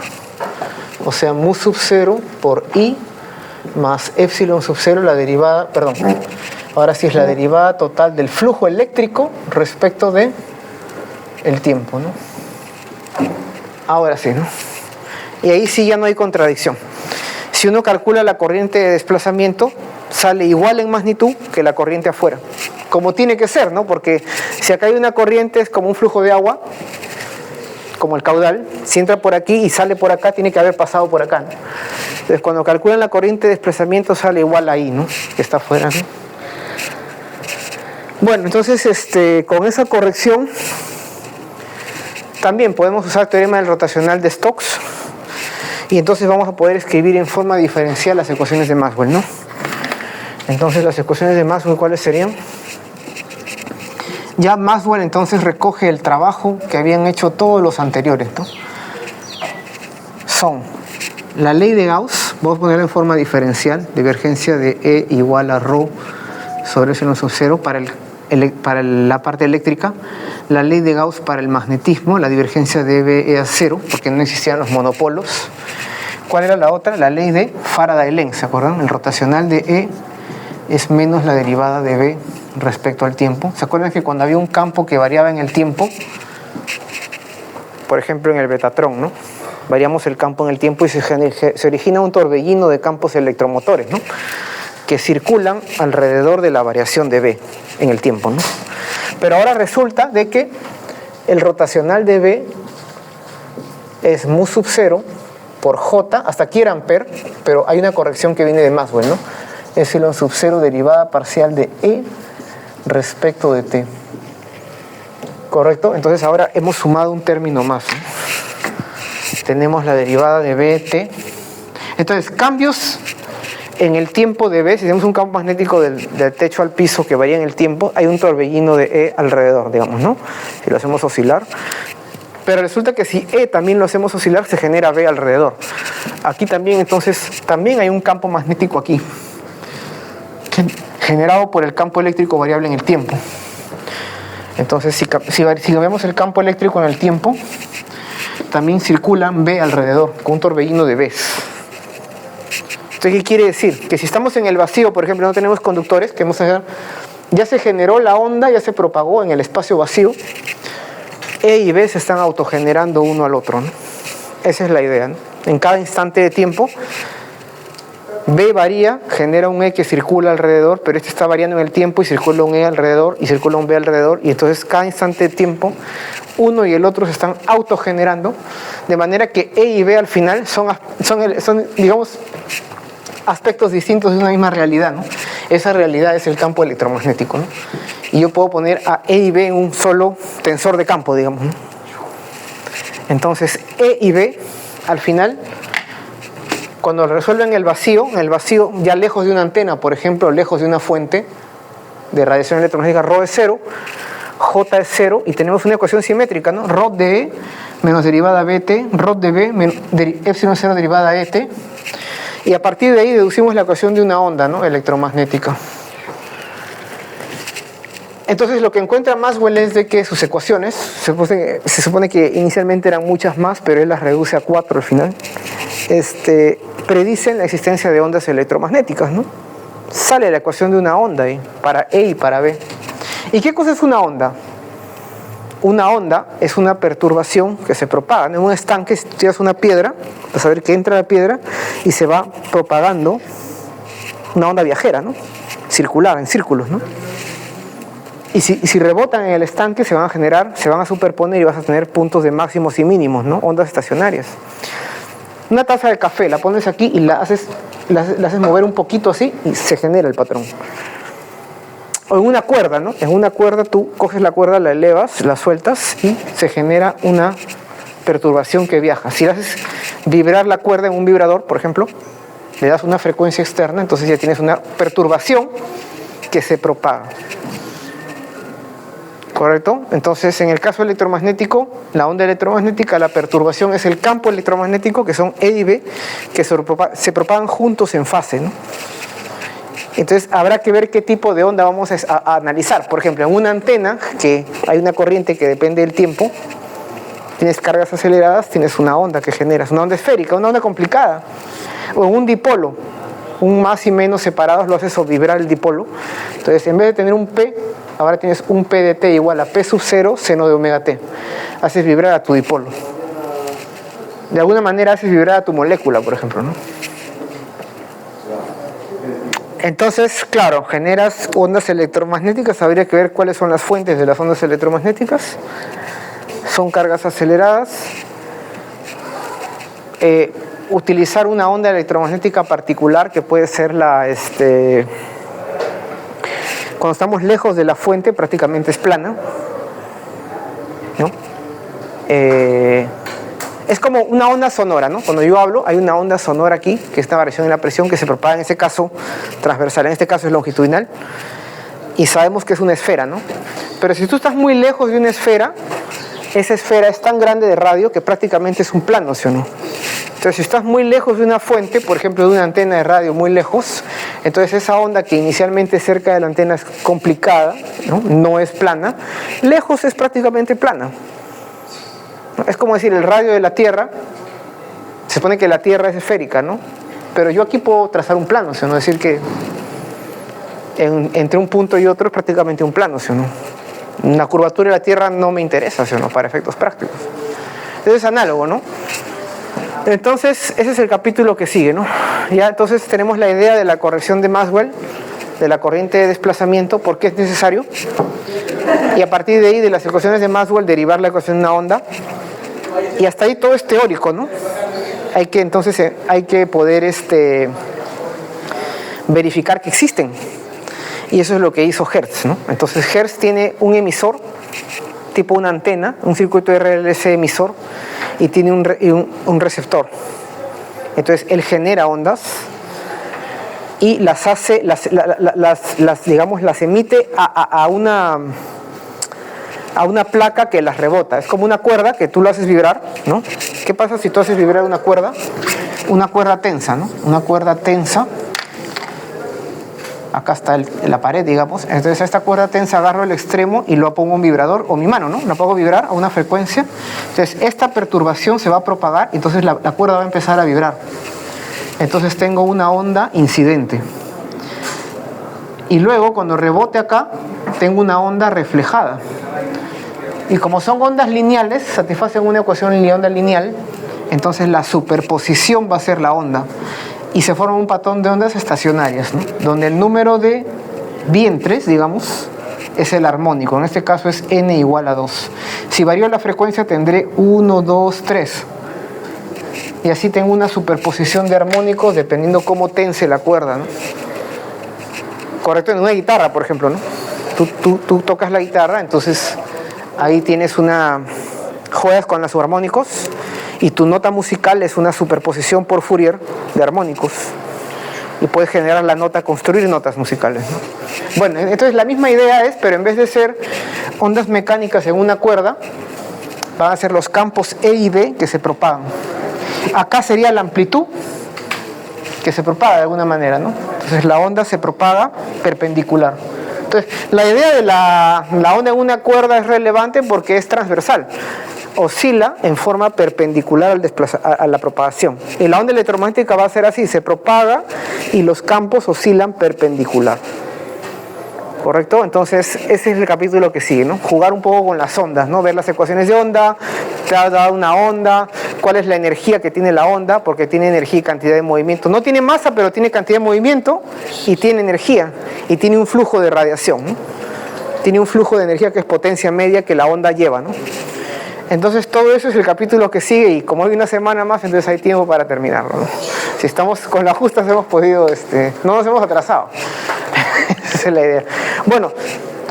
O sea, mu sub 0 por I más epsilon sub 0, la derivada, perdón, ahora sí es la derivada total del flujo eléctrico respecto de el tiempo, ¿no? Ahora sí, ¿no? Y ahí sí ya no hay contradicción. Si uno calcula la corriente de desplazamiento, sale igual en magnitud que la corriente afuera. Como tiene que ser, ¿no? Porque si acá hay una corriente es como un flujo de agua, como el caudal, si entra por aquí y sale por acá, tiene que haber pasado por acá, ¿no? Entonces, cuando calculan la corriente de desplazamiento, sale igual ahí, ¿no? Que está afuera, ¿no? Bueno, entonces, con esa corrección, también podemos usar el teorema del rotacional de Stokes, y entonces vamos a poder escribir en forma diferencial las ecuaciones de Maxwell, ¿no? Entonces, las ecuaciones de Maxwell, ¿cuáles serían? Ya Maxwell entonces recoge el trabajo que habían hecho todos los anteriores, ¿no? Son la ley de Gauss, vamos a ponerla en forma diferencial, divergencia de E igual a ρ sobre epsilon sub 0 para la parte eléctrica, la ley de Gauss para el magnetismo, la divergencia de B a 0, porque no existían los monopolos. ¿Cuál era la otra? La ley de Faraday-Lenz, ¿se acuerdan? El rotacional de E es menos la derivada de B respecto al tiempo. ¿Se acuerdan que cuando había un campo que variaba en el tiempo, por ejemplo en el Betatron, ¿no? Variamos el campo en el tiempo y se origina un torbellino de campos electromotores, ¿no? Que circulan alrededor de la variación de B en el tiempo, ¿no? Pero ahora resulta de que el rotacional de B es mu sub 0 por J, hasta aquí era Ampère, pero hay una corrección que viene de Maxwell, ¿no? Epsilon sub 0 derivada parcial de E respecto de T. ¿Correcto? Entonces ahora hemos sumado un término más, ¿no? Tenemos la derivada de BT. Entonces, cambios en el tiempo de B, si tenemos un campo magnético del techo al piso que varía en el tiempo, hay un torbellino de E alrededor, digamos, ¿no? Si lo hacemos oscilar. Pero resulta que si E también lo hacemos oscilar, se genera B alrededor. Aquí también, entonces, también hay un campo magnético aquí, generado por el campo eléctrico variable en el tiempo. Entonces, si cambiamos el campo eléctrico en el tiempo, también circulan B alrededor, con un torbellino de B. Entonces, ¿qué quiere decir? Que si estamos en el vacío, por ejemplo, no tenemos conductores, que vamos a hacer, ya se generó la onda, ya se propagó en el espacio vacío, E y B se están autogenerando uno al otro, ¿no? Esa es la idea, ¿no? En cada instante de tiempo, B varía, genera un E que circula alrededor, pero este está variando en el tiempo y circula un E alrededor y circula un B alrededor, y entonces cada instante de tiempo uno y el otro se están autogenerando, de manera que E y B al final son digamos, aspectos distintos de una misma realidad, ¿no? Esa realidad es el campo electromagnético, ¿no? Y yo puedo poner a E y B en un solo tensor de campo, digamos, ¿no? Entonces E y B al final, cuando resuelven el vacío ya lejos de una antena, por ejemplo, lejos de una fuente de radiación electromagnética, ρ es 0, J es 0, y tenemos una ecuación simétrica, ¿no? Ρ de E menos derivada BT, ρ de B epsilon 0 derivada ET, y a partir de ahí deducimos la ecuación de una onda, ¿no? Electromagnética. Entonces lo que encuentra Maxwell es de que sus ecuaciones, se supone que inicialmente eran muchas más, pero él las reduce a 4 al final, predicen la existencia de ondas electromagnéticas, ¿no? Sale la ecuación de una onda ahí, para E y para B. ¿Y qué cosa es una onda? Una onda es una perturbación que se propaga. En un estanque, si tiras una piedra, vas a ver que entra la piedra y se va propagando una onda viajera, ¿no? Circular, en círculos, ¿no? Y si rebotan en el estanque se van a generar, se van a superponer y vas a tener puntos de máximos y mínimos, ¿no? Ondas estacionarias. Una taza de café, la pones aquí y la haces mover un poquito así y se genera el patrón. O en una cuerda, ¿no? En una cuerda tú coges la cuerda, la elevas, la sueltas y se genera una perturbación que viaja. Si haces vibrar la cuerda en un vibrador, por ejemplo, le das una frecuencia externa, entonces ya tienes una perturbación que se propaga. ¿Correcto? Entonces, en el caso electromagnético, la onda electromagnética, la perturbación es el campo electromagnético, que son E y B, que se propagan juntos en fase, ¿no? Entonces, habrá que ver qué tipo de onda vamos a analizar. Por ejemplo, en una antena, que hay una corriente que depende del tiempo, tienes cargas aceleradas, tienes una onda que generas, una onda esférica, una onda complicada. O en un dipolo, un más y menos separados, lo haces vibrar el dipolo. Entonces, en vez de tener un P, ahora tienes un P de T igual a P sub 0 seno de omega T. Haces vibrar a tu dipolo. De alguna manera haces vibrar a tu molécula, por ejemplo, ¿no? Entonces, claro, generas ondas electromagnéticas. Habría que ver cuáles son las fuentes de las ondas electromagnéticas. Son cargas aceleradas. Utilizar una onda electromagnética particular que puede ser cuando estamos lejos de la fuente prácticamente es plana, ¿no? Es como una onda sonora, ¿no? Cuando yo hablo hay una onda sonora aquí, que es esta variación en la presión que se propaga en este caso transversal, en este caso es longitudinal, y sabemos que es una esfera, ¿no? Pero si tú estás muy lejos de una esfera, esa esfera es tan grande de radio que prácticamente es un plano, ¿sí o no? Entonces, si estás muy lejos de una fuente, por ejemplo, de una antena de radio muy lejos, entonces esa onda que inicialmente cerca de la antena es complicada, ¿no? No es plana, lejos es prácticamente plana. Es como decir, el radio de la Tierra, se supone que la Tierra es esférica, ¿no? Pero yo aquí puedo trazar un plano, ¿sí o no? Decir que entre un punto y otro es prácticamente un plano, ¿sí o no? La curvatura de la Tierra no me interesa, ¿sí o no? Para efectos prácticos. Entonces es análogo, ¿no? Entonces, ese es el capítulo que sigue, ¿no? Ya entonces tenemos la idea de la corrección de Maxwell, de la corriente de desplazamiento, por qué es necesario, y a partir de ahí, de las ecuaciones de Maxwell, derivar la ecuación de una onda, y hasta ahí todo es teórico, ¿no? Hay que poder verificar que existen, y eso es lo que hizo Hertz, ¿no? Entonces Hertz tiene un emisor, tipo una antena, un circuito RLC emisor, y tiene un receptor. Entonces él genera ondas y las hace, las emite a una placa que las rebota. Es como una cuerda que tú lo haces vibrar, ¿no? ¿Qué pasa si tú haces vibrar una cuerda? Una cuerda tensa, ¿no? Una cuerda tensa. Acá está la pared, digamos. Entonces a esta cuerda tensa agarro el extremo y lo pongo un vibrador, o mi mano, ¿no? La pongo a vibrar a una frecuencia. Entonces esta perturbación se va a propagar y entonces la cuerda va a empezar a vibrar. Entonces tengo una onda incidente. Y luego cuando rebote acá, tengo una onda reflejada. Y como son ondas lineales, satisfacen una ecuación de onda lineal, entonces la superposición va a ser la onda. y se forma un patrón de ondas estacionarias, ¿no? Donde el número de vientres, digamos, es el armónico. En este caso es n igual a 2. Si varío la frecuencia tendré 1, 2, 3. Y así tengo una superposición de armónicos dependiendo cómo tense la cuerda, ¿no? Correcto, en una guitarra, por ejemplo, ¿no? Tú tocas la guitarra, entonces ahí tienes juegas con los armónicos y tu nota musical es una superposición por Fourier de armónicos. Y puedes generar la nota, construir notas musicales, ¿no? Bueno, entonces la misma idea es, pero en vez de ser ondas mecánicas en una cuerda, van a ser los campos E y D que se propagan. Acá sería la amplitud que se propaga de alguna manera, ¿no? Entonces la onda se propaga perpendicular. Entonces la idea de la onda en una cuerda es relevante porque es transversal. Oscila en forma perpendicular a la propagación. Y la onda electromagnética va a ser así, se propaga y los campos oscilan perpendicular. ¿Correcto? Entonces ese es el capítulo que sigue, ¿no? Jugar un poco con las ondas, ¿no? Ver las ecuaciones de onda, te ha dado una onda, cuál es la energía que tiene la onda, porque tiene energía y cantidad de movimiento. No tiene masa, pero tiene cantidad de movimiento y tiene energía y tiene un flujo de radiación, ¿no? Tiene un flujo de energía que es potencia media que la onda lleva, ¿no? Entonces todo eso es el capítulo que sigue y como hay una semana más, entonces hay tiempo para terminarlo, ¿no? Si estamos con las justas hemos podido, no nos hemos atrasado. Esa es la idea. Bueno,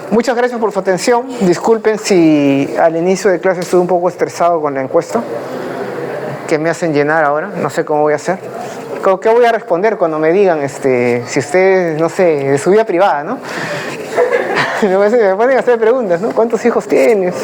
muchas gracias por su atención. Disculpen si al inicio de clase estuve un poco estresado con la encuesta que me hacen llenar ahora. No sé cómo voy a hacer. ¿Qué voy a responder cuando me digan, si ustedes, no sé, de su vida privada, ¿no? Me ponen a hacer preguntas, ¿no? ¿Cuántos hijos tienes?